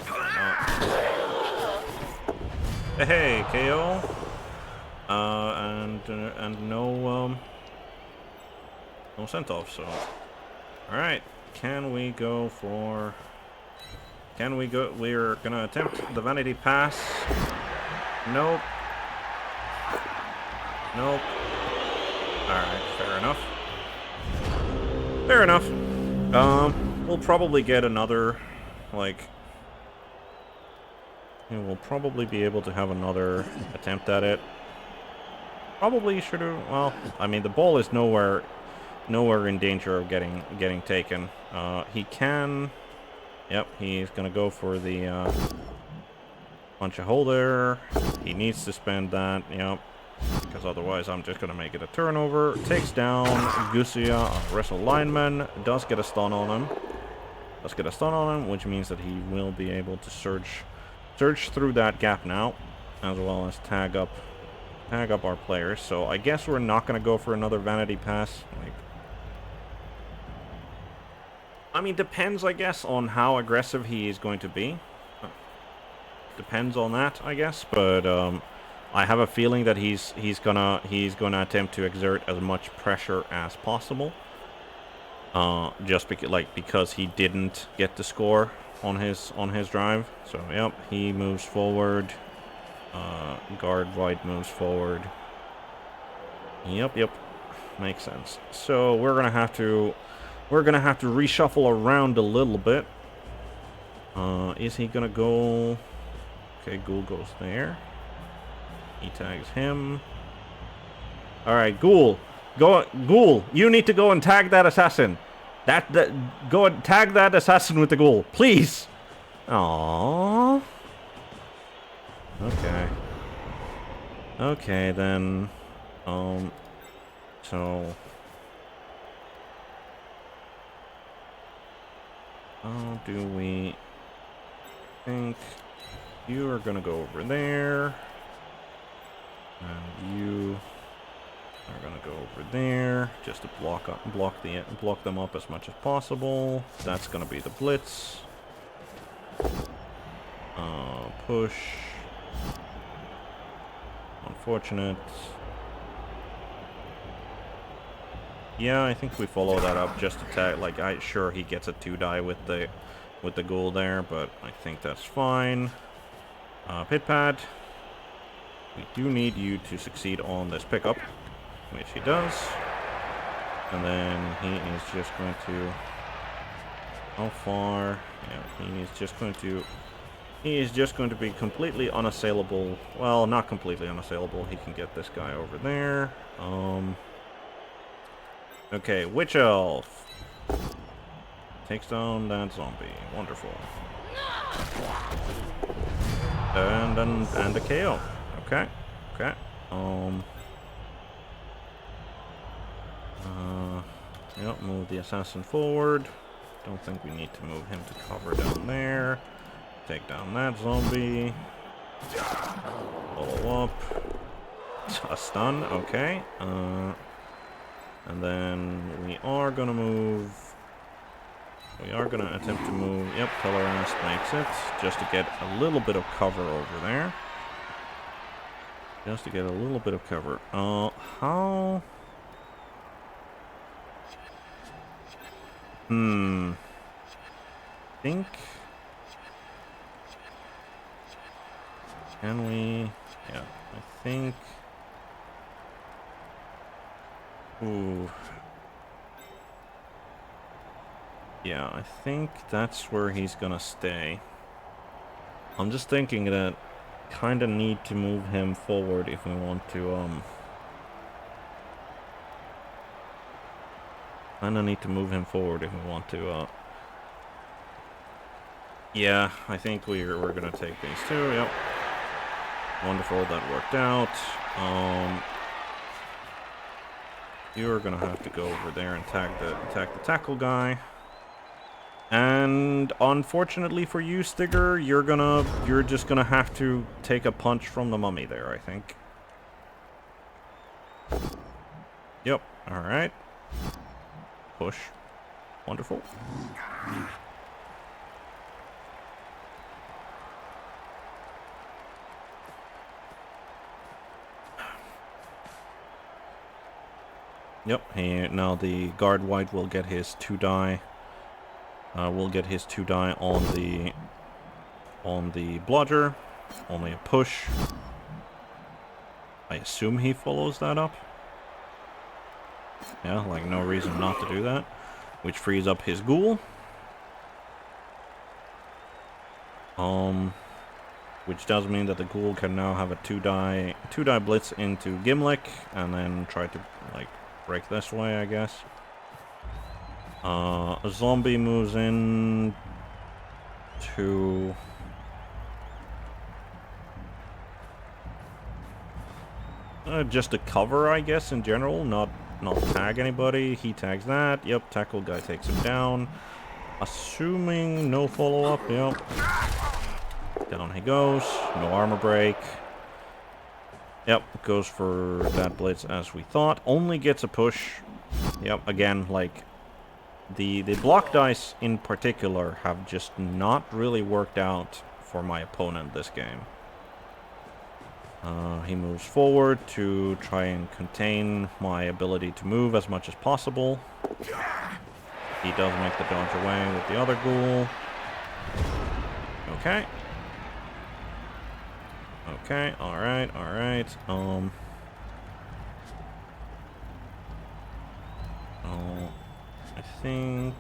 why not? Hey, KO. And no sent-off, so... Alright, can we go for... Can we go... We're gonna attempt the Vanity Pass. Nope. Nope. Alright, fair enough. Fair enough. We'll probably get another, like... We'll probably be able to have another attempt at it. Probably should have... Well, I mean, the ball is nowhere in danger of getting taken. He can... Yep, he's gonna go for the punch a hole there. He needs to spend that, yep. Because otherwise I'm just gonna make it a turnover. Takes down Gusia, wrestle lineman. Does get a stun on him. Does get a stun on him, which means that he will be able to surge through that gap now, as well as tag up our players. So I guess we're not gonna go for another Vanity Pass. Like, I mean, depends, I guess, on how aggressive he is going to be. Depends on that, I guess. But I have a feeling that he's gonna attempt to exert as much pressure as possible. Just because he didn't get the score on his drive. So yep, he moves forward. Guard White moves forward. Yep, makes sense. So we're gonna have to reshuffle around a little bit. Is he gonna go? Okay, Ghoul goes there. He tags him. All right, Ghoul, go. Ghoul, you need to go and tag that assassin. Go and tag that assassin with the Ghoul, please. Aww. Okay. Okay then. So. How do we think you are gonna go over there, and you are gonna go over there just to block them up as much as possible. That's gonna be the blitz. Push. Unfortunate. Yeah, I think we follow that up just to tag. Like, sure he gets a 2-die with the Ghoul there, but I think that's fine. Pit pad. We do need you to succeed on this pickup, which he does. And then he is just going to... How far? Yeah, he is just going to be completely unassailable. Well, not completely unassailable. He can get this guy over there. Okay, Witch Elf. Takes down that zombie. Wonderful. And a KO. Okay. Yep, move the assassin forward. Don't think we need to move him to cover down there. Take down that zombie. Follow up. A stun, okay. And then we are gonna move. We are gonna attempt to move. Yep, Tolerance makes it. Just to get a little bit of cover over there. Just to get a little bit of cover. How? Think. Can we? Yeah, I think. Ooh. Yeah, I think that's where he's gonna stay. I'm just thinking that kind of need to move him forward if we want to, kind of need to move him forward if we want to, yeah, I think we're gonna take these two, yep. Wonderful, that worked out. You're gonna have to go over there and attack the tackle guy. And unfortunately for you, Stigger, you're just gonna have to take a punch from the mummy there, I think. Yep, alright. Push. Wonderful. Yep, now the guard white will get his 2 die. Will get his 2 die on the bludger. Only a push. I assume he follows that up. Yeah, like no reason not to do that. Which frees up his ghoul. Which does mean that the ghoul can now have a 2 die blitz into Gimlick and then try to like break this way, I guess. A zombie moves in to just a cover, I guess, in general, not tag anybody. He tags that. Yep, tackle guy takes him down. Assuming no follow-up, yep. Down he goes. No armor break. Yep, goes for that blitz as we thought. Only gets a push. Yep, again, like, the block dice in particular have just not really worked out for my opponent this game. He moves forward to try and contain my ability to move as much as possible. He does make the dodge away with the other ghoul. Okay. Okay, alright, alright. I think...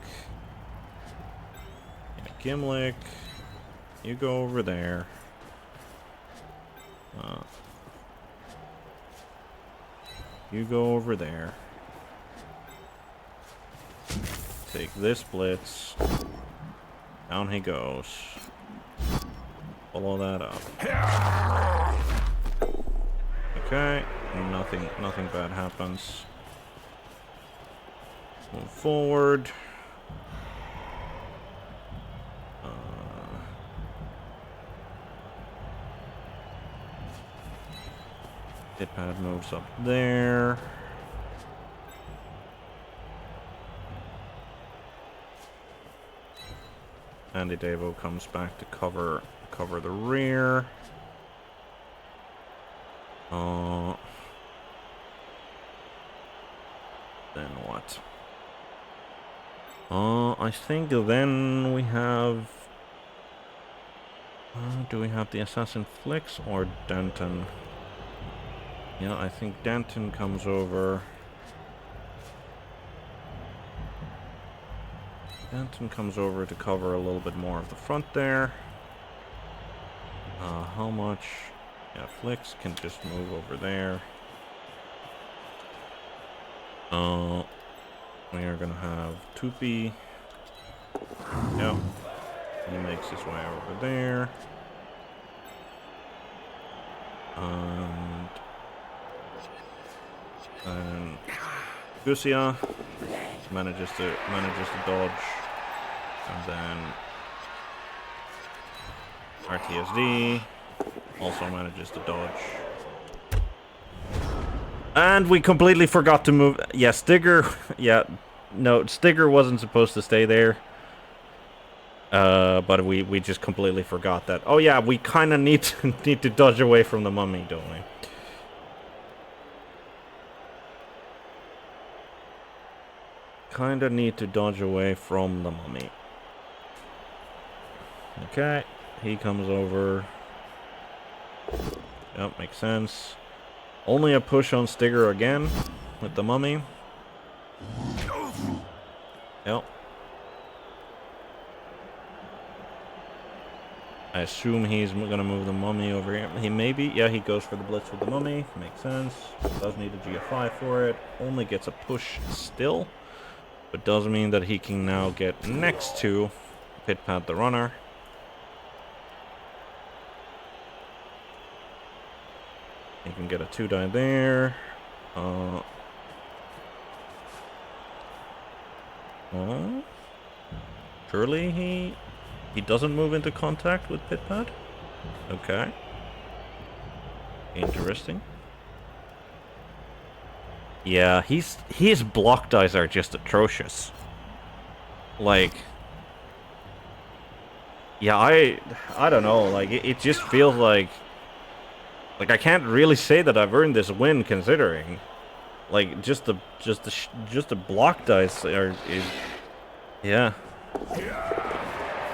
Yeah, Gimlick, you go over there. You go over there. Take this blitz. Down he goes. Follow that up. Okay, nothing bad happens. Move forward. Hitpad moves up there. Andy Davo comes back to cover the rear. Then what? I think then we have... do we have the Assassin Flicks or Denton? Yeah, I think Denton comes over. Denton comes over to cover a little bit more of the front there. How much? Yeah, Flicks can just move over there. We are gonna have Tupi. Yep. He makes his way over there. And Gusia manages to dodge, and then RTSD also manages to dodge. And we completely forgot to move. Yeah, Stigger. Yeah, no, Stigger wasn't supposed to stay there. But we just completely forgot that. Oh yeah, we kind of need to dodge away from the mummy, don't we? Kind of need to dodge away from the mummy. Okay, he comes over. Yep, makes sense. Only a push on Stigger again with the mummy. Yep. I assume he's gonna move the mummy over here. He maybe, yeah, he goes for the blitz with the mummy. Makes sense. Does need a GFI for it. Only gets a push still. But does mean that he can now get next to Pitpad the runner. He can get a 2-die there. Surely he doesn't move into contact with Pitpad? Okay. Interesting. Yeah, his block dice are just atrocious. Like, yeah, I don't know. Like, it just feels like I can't really say that I've earned this win, considering like just the block dice yeah,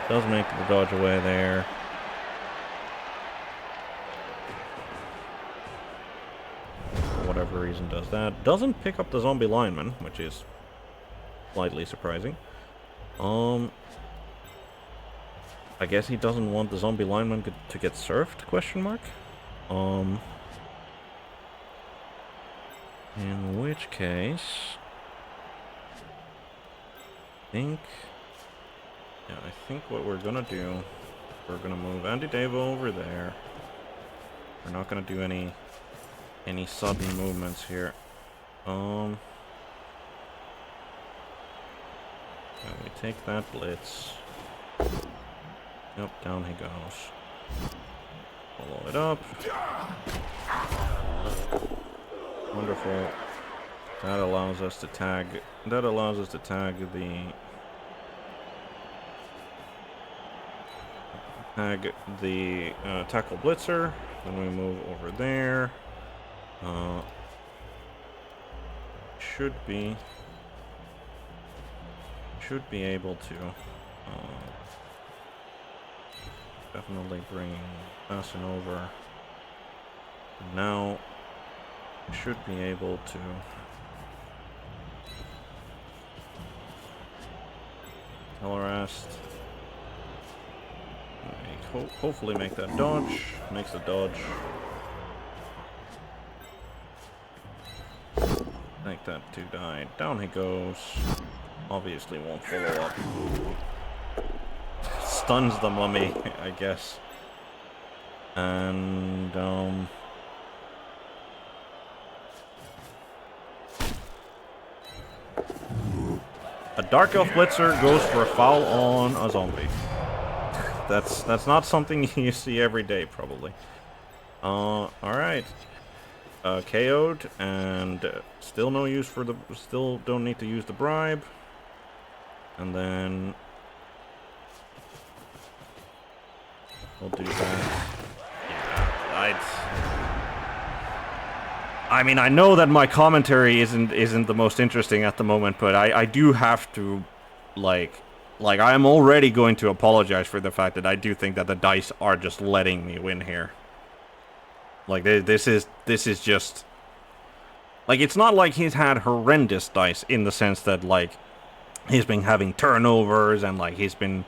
does make the dodge away there. For whatever reason, does that. Doesn't pick up the zombie lineman, which is slightly surprising. I guess he doesn't want the zombie lineman to get surfed, question mark? In which case... I think what we're gonna do... We're gonna move Andy Davo over there. We're not gonna do any sudden movements here. We take that blitz. Yep, down he goes. Follow it up. Wonderful. That allows us to tag. That allows us to tag the tackle blitzer. Then we move over there. Should be able to definitely bring passing over. Now should be able to Tellerast. Hopefully make that dodge. Makes the dodge. Make that 2 die. Down he goes. Obviously won't follow up. Stuns the mummy, I guess. And a Dark Elf Blitzer goes for a foul on a zombie. That's not something you see every day, probably. Alright. KO'd, and still no use for the... Still don't need to use the bribe. And then... We'll do that. Yeah, I mean, I know that my commentary isn't the most interesting at the moment, but I do have to, like I am already going to apologize for the fact that I do think that the dice are just letting me win here. Like, this is just... Like, it's not like he's had horrendous dice in the sense that, like, he's been having turnovers and, like, he's been,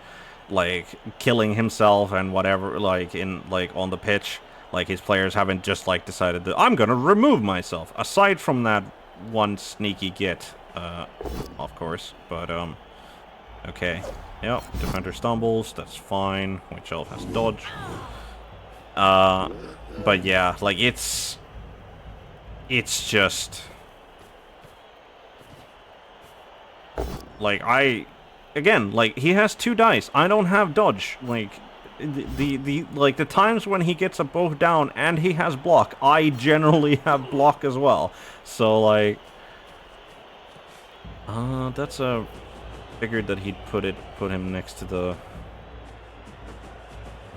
like, killing himself and whatever, like, on the pitch. Like, his players haven't just, like, decided that I'm gonna remove myself. Aside from that one sneaky get, of course. But, okay. Yep, defender stumbles, that's fine. Which elf has dodge. But yeah, like, it's just... Like, again, like, he has 2 dice. I don't have dodge. Like, the times when he gets a both down and he has block, I generally have block as well. So, like... that's a... Figured that he'd put him next to the...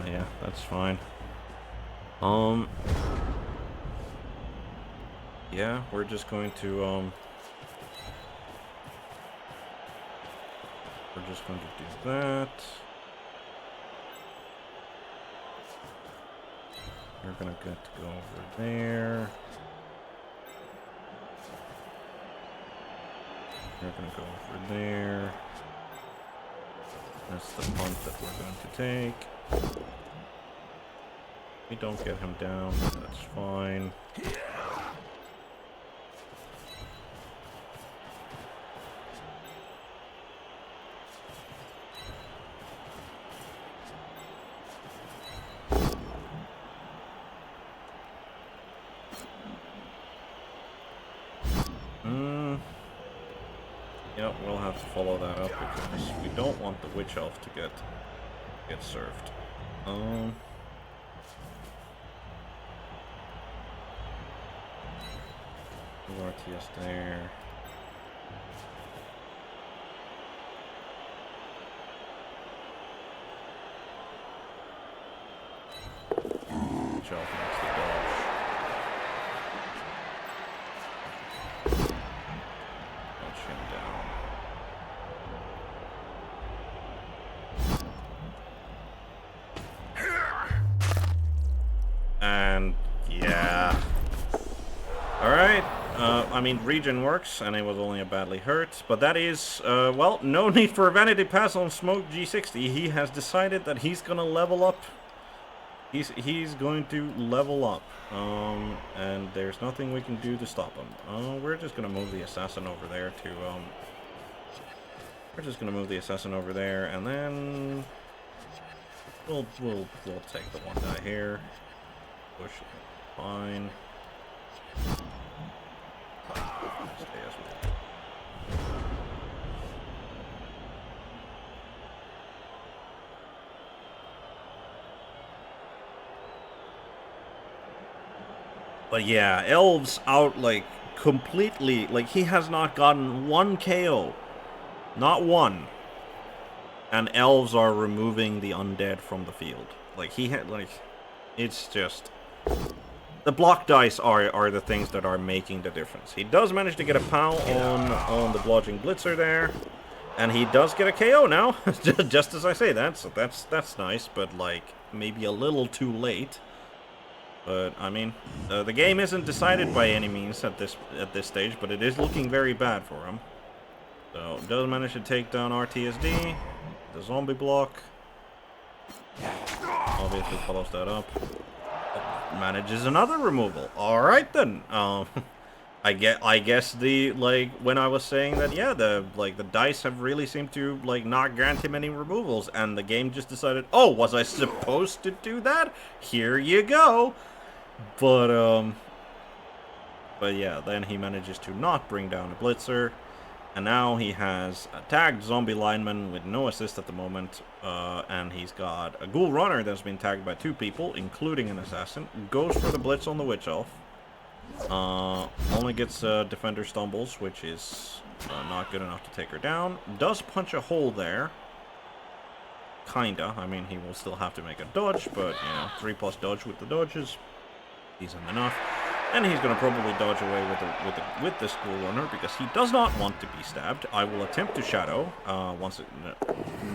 yeah, that's fine. Yeah, we're just going to, we're just going to do that. We're gonna get to go over there. We're gonna go over there. That's the punt that we're going to take. We don't get him down, that's fine. Yep, we'll have to follow that up because we don't want the witch elf to get served. RTS there. Watch out against the dodge. Dodge him down. And yeah. Alright. I mean, regen works, and it was only a badly hurt. But that is, well, no need for a vanity pass on Smoke G60. He has decided that he's gonna level up. He's going to level up. And there's nothing we can do to stop him. We're just gonna move the assassin over there to, we're just gonna move the assassin over there, and then we'll take the one guy here. Push. Fine. Stay as well. But yeah, Elves out like completely. Like he has not gotten one KO, not one. And Elves are removing the undead from the field. Like he had like, it's just. The block dice are the things that are making the difference. He does manage to get a POW on the blodging blitzer there, and he does get a KO now. Just as I say, that's nice, but like maybe a little too late. But I mean, the game isn't decided by any means at this stage, but it is looking very bad for him. So does manage to take down RTSD, the zombie block. Obviously follows that up. Manages another removal. All right then. I guess the like when I was saying that, yeah, the dice have really seemed to like not grant him any removals, and the game just decided, oh, was I supposed to do that? Here you go. But yeah, then he manages to not bring down a blitzer. And now he has a tagged zombie lineman with no assist at the moment, and he's got a ghoul runner that's been tagged by 2 people, including an assassin. Goes for the blitz on the witch elf. Only gets defender stumbles, which is not good enough to take her down. Does punch a hole there. Kinda. I mean, he will still have to make a dodge, but you know, 3+ dodge with the dodges. Decent enough. And he's going to probably dodge away with this ghoul runner because he does not want to be stabbed. I will attempt to shadow once it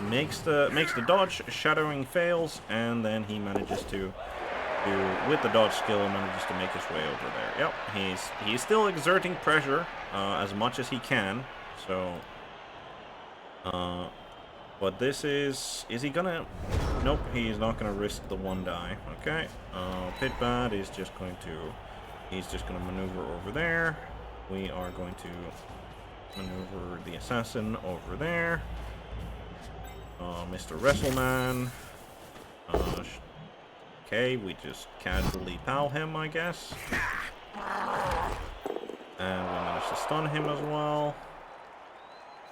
makes the dodge. Shadowing fails, and then he manages to with the dodge skill, manages to make his way over there. Yep, he's still exerting pressure as much as he can. So, but this is he gonna? Nope, he's not gonna risk the 1 die. Okay, Pitbad is just going to. He's just going to maneuver over there. We are going to maneuver the assassin over there. Mr. Wrestleman. Okay, we just casually POW him, I guess. And we managed to stun him as well.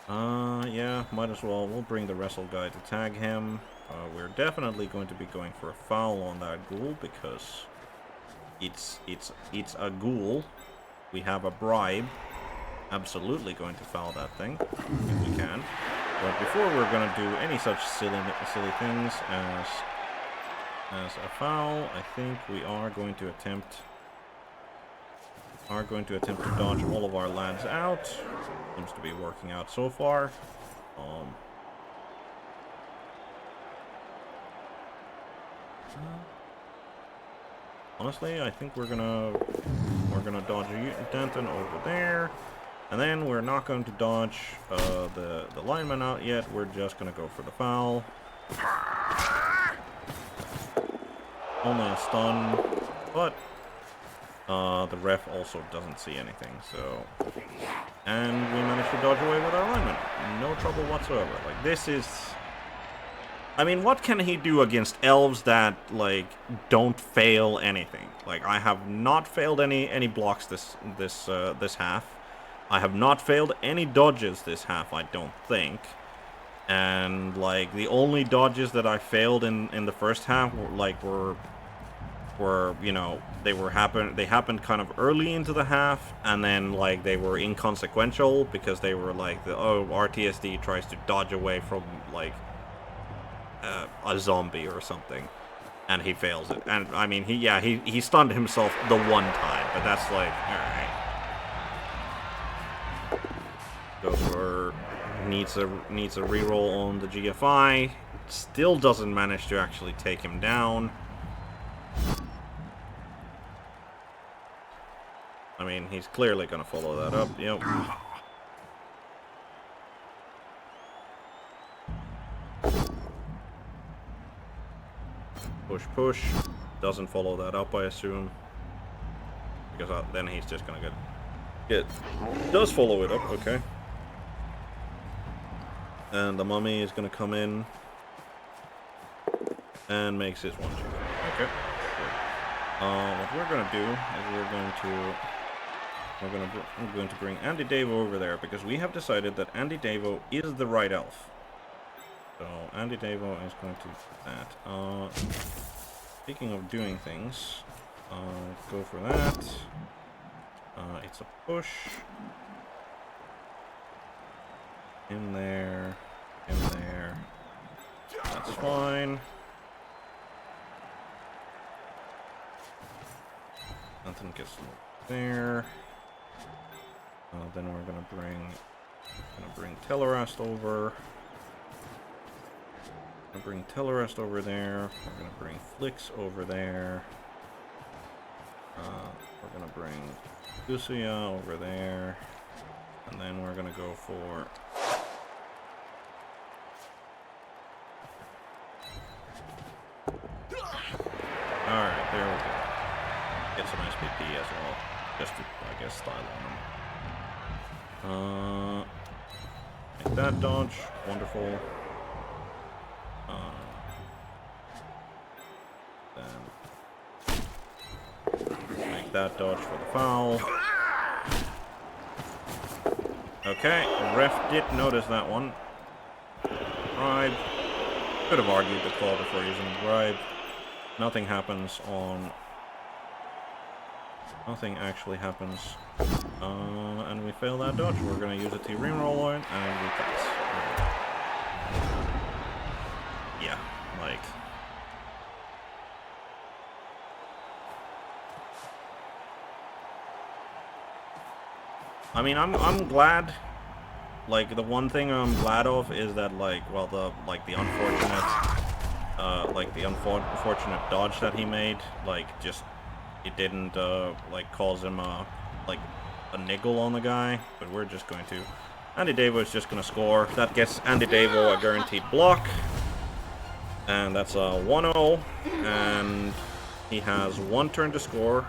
Yeah, might as well. We'll bring the wrestle guy to tag him. We're definitely going to be going for a foul on that ghoul because it's a ghoul. We have a bribe. Absolutely going to foul that thing if we can. But before we're going to do any such silly things as a foul, I think we are going to attempt to dodge all of our lads out. Seems to be working out so far. Honestly, I think we're gonna dodge a Danton over there, and then we're not going to dodge the lineman out yet. We're just gonna go for the foul. Only a stun, but the ref also doesn't see anything. So, and we managed to dodge away with our lineman. No trouble whatsoever. Like this is. I mean, what can he do against elves that, like, don't fail anything? Like, I have not failed any blocks this half. I have not failed any dodges this half, I don't think. And, like, the only dodges that I failed in the first half were were, you know, they happened kind of early into the half, and then like they were inconsequential because they were like RTSD tries to dodge away from like a zombie or something, and he fails it. And I mean, he stunned himself the one time, but that's like, all right. Goes for needs a reroll on the GFI. Still doesn't manage to actually take him down. I mean, he's clearly gonna follow that up. Yep. Push. Doesn't follow that up, I assume. Because then he's just gonna get... Does follow it up, okay. And the mummy is gonna come in. And makes his one. Okay. What we're gonna do is I'm going to bring Andy Davo over there, because we have decided that Andy Davo is the right elf. So Andy Davo is going to do that. Speaking of doing things, go for that. It's a push. In there. That's fine. Nothing gets there. Then we're gonna bring Tellerest over. Bring Tellerest over there. We're gonna bring Flix over there. We're gonna bring Lucia over there, and then we're gonna go for Alright, there we go. Get some SPP as well. Just to, I guess, style on them. Make that dodge. Wonderful. Then make that dodge for the foul. Okay, ref did notice that one. Bribe. Could have argued the call before using bribe. Nothing happens on... Nothing actually happens. And we fail that dodge. We're going to use a T-ring roll line, and we pass. Yeah, like... I mean, I'm glad. Like, the one thing I'm glad of is that, like, well, the unfortunate dodge that he made, like, just, it didn't, like, cause him, like, a niggle on the guy, but we're just going to... Andy Davo is just going to score. That gets Andy Davo a guaranteed block, and that's a 1-0, and he has 1 turn to score.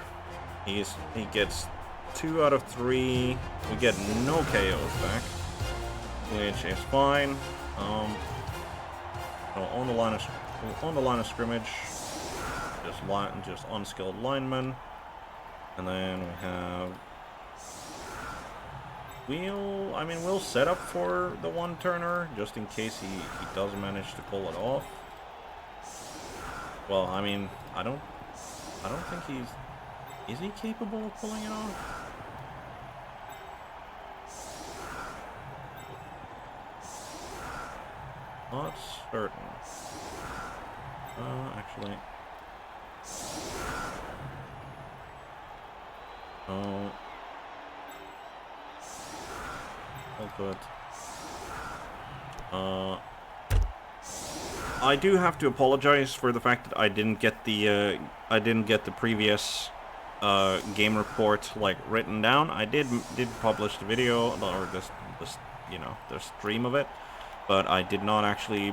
He gets 2 out of 3. We get no KOs back, which is fine. So on the line of scrimmage, just unskilled linemen, and then we have. We'll set up for the 1-turner just in case he does manage to pull it off. Well, I mean, I don't think he's. Is he capable of pulling it off? Not certain. Actually. Oh. Oh, good. I do have to apologize for the fact that I didn't get the previous game report like written down. I did publish the video or this the stream of it, but I did not actually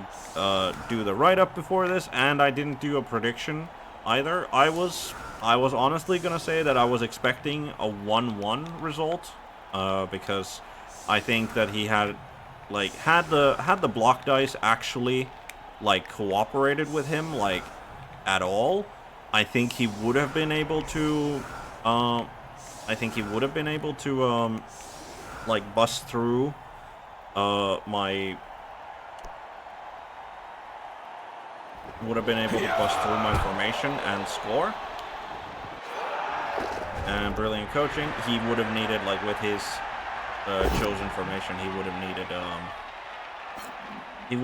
do the write-up before this, and I didn't do a prediction either. I was honestly gonna say that I was expecting a 1-1 result, because I think that he had the block dice actually like cooperated with him like at all. I think he would have been able to like bust through my formation and score. and brilliant coaching, he would have needed, like, with his chosen formation, he would have needed, he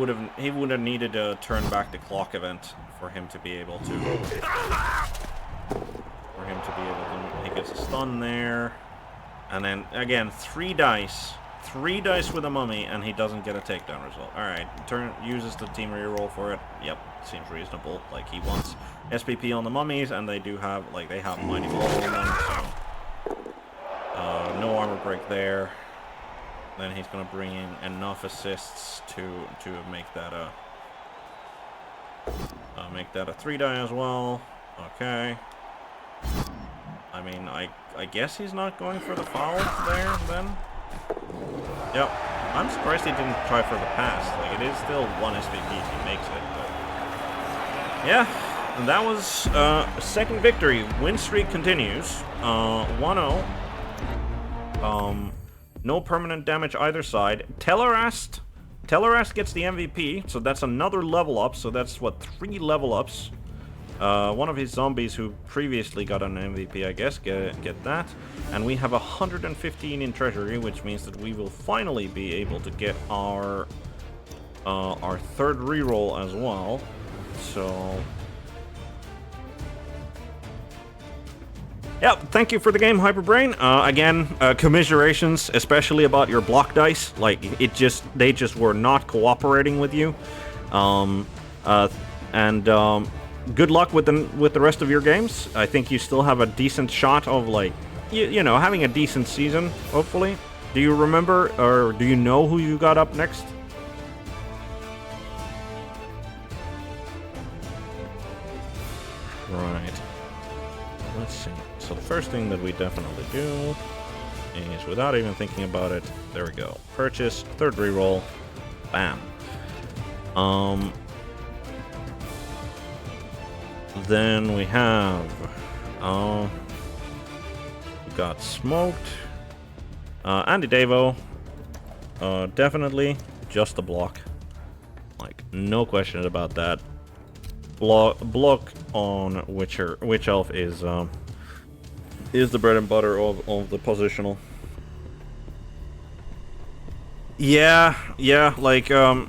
would have needed a turn back the clock event for him to be able to, he gets a stun there, and then, again, 3 dice with a mummy, and he doesn't get a takedown result. Alright, uses the team reroll for it. Yep, seems reasonable. Like, he wants SPP on the mummies, and they do have, like, they have Mighty Blow on them, so... no armor break there. Then he's gonna bring in enough assists to make that a 3-die as well. Okay. I mean, I guess he's not going for the foul there, then? Yep. I'm surprised he didn't try for the pass. Like, it is still 1 SPP if he makes it, but... Yeah, and that was second victory. Win streak continues. 1-0. No permanent damage either side. Tellerast gets the MVP, so that's another level up. So that's, what, 3 level ups. One of his zombies who previously got an MVP, I guess, get that. And we have 115 in treasury, which means that we will finally be able to get our 3rd reroll as well. So... yeah, thank you for the game, Hyperbrain. Again, commiserations, especially about your block dice. Like, they just were not cooperating with you. Good luck with the rest of your games. I think you still have a decent shot of, like, you know, having a decent season, hopefully. Do you remember, or do you know who you got up next? Right. Let's see. So the first thing that we definitely do is, without even thinking about it, there we go. Purchase, 3rd reroll, bam. Then we have, got smoked. Andy Davo, definitely just a block. Like, no question about that. Block on Witch Elf is the bread and butter of the positional. Yeah, like, I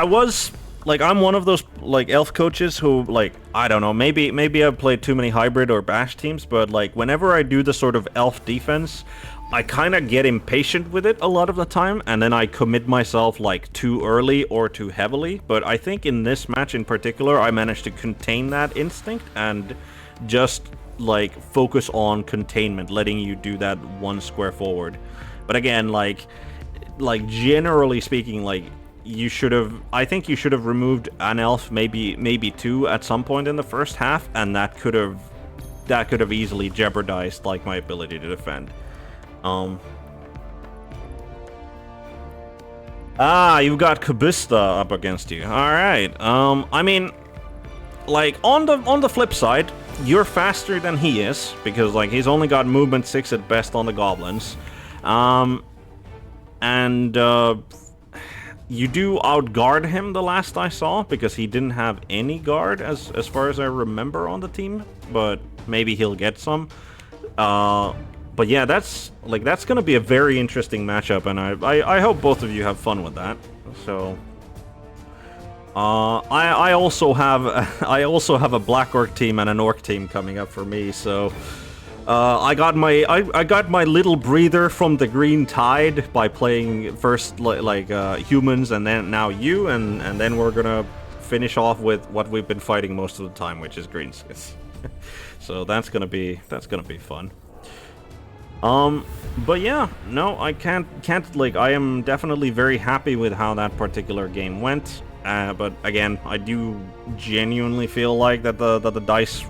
was, like, I'm one of those, like, elf coaches who, like, I don't know, maybe I've played too many hybrid or bash teams, but, like, whenever I do the sort of elf defense, I kind of get impatient with it a lot of the time, and then I commit myself, like, too early or too heavily. But I think in this match in particular, I managed to contain that instinct and just, like, focus on containment, letting you do that 1 square forward. But again, like generally speaking, like, I think you should have removed an elf, maybe 2 at some point in the first half, and that could have easily jeopardized, like, my ability to defend. You've got Kabista up against you. Alright, I mean, like, on the flip side, you're faster than he is, because, like, he's only got movement 6 at best on the goblins. You do outguard him the last I saw, because he didn't have any guard as far as I remember on the team, but maybe he'll get some. But yeah, that's gonna be a very interesting matchup, and I hope both of you have fun with that. So, I also have a Black Orc team and an Orc team coming up for me. So, I got my little breather from the Greentide by playing first like humans, and then now you, and then we're gonna finish off with what we've been fighting most of the time, which is Greensmiths. So that's gonna be fun. But yeah, no, I can't, like, I am definitely very happy with how that particular game went. But again, I do genuinely feel like that the dice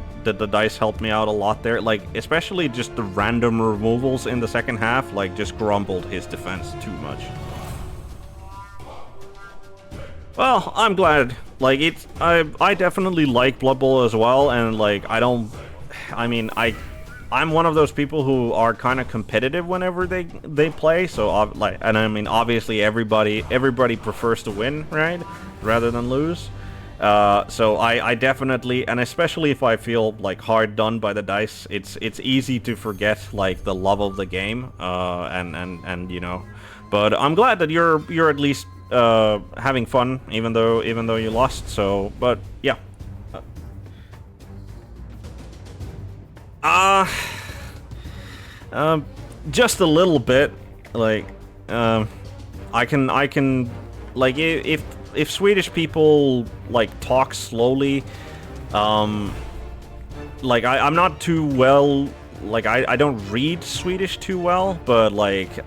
helped me out a lot there. Like, especially just the random removals in the second half, like, just grumbled his defense too much. Well, I'm glad. Like, I definitely like Blood Bowl as well, and, like, I'm one of those people who are kind of competitive whenever they play. So and I mean, obviously everybody prefers to win, right, rather than lose. So I definitely, and especially if I feel like hard done by the dice, it's easy to forget like the love of the game, and you know. But I'm glad that you're at least having fun, even though you lost. So, but yeah. Uh, just a little bit, like, I can, like, if Swedish people like talk slowly, like I'm not too well, like I don't read Swedish too well, but like,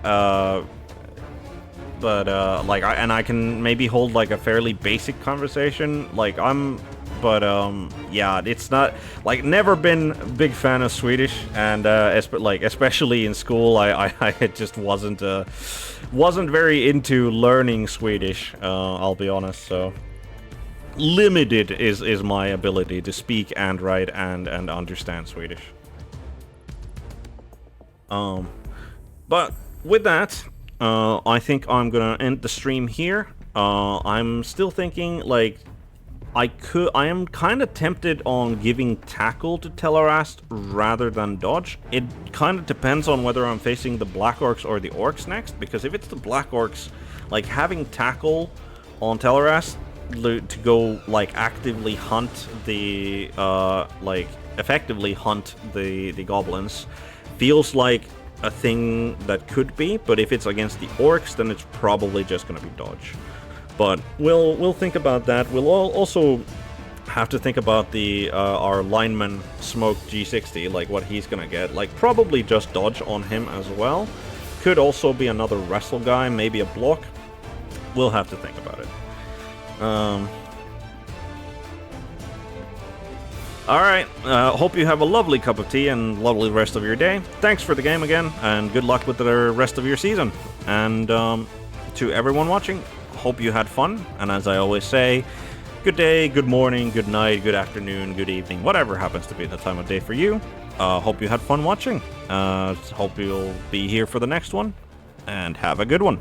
like I can maybe hold like a fairly basic conversation, like yeah, it's not, like, never been a big fan of Swedish, and like especially in school, I just wasn't very into learning Swedish. I'll be honest. So limited is my ability to speak and write and understand Swedish. But with that, I think I'm gonna end the stream here. I'm still thinking, like, I am kind of tempted on giving tackle to Telerast rather than dodge. It kind of depends on whether I'm facing the Black Orcs or the Orcs next, because if it's the Black Orcs, like, having tackle on Telerast to go, like, actively hunt the, like, effectively hunt the goblins feels like a thing that could be, but if it's against the Orcs, then it's probably just gonna be dodge. But we'll think about that. We'll also have to think about the our lineman Smoke G60, like what he's gonna get. Like probably just dodge on him as well. Could also be another wrestle guy, maybe a block. We'll have to think about it. Alright, hope you have a lovely cup of tea and lovely rest of your day. Thanks for the game again, and good luck with the rest of your season. And to everyone watching, hope you had fun, and as I always say, good day, good morning, good night, good afternoon, good evening, whatever happens to be the time of day for you. Hope you had fun watching. Hope you'll be here for the next one, and have a good one.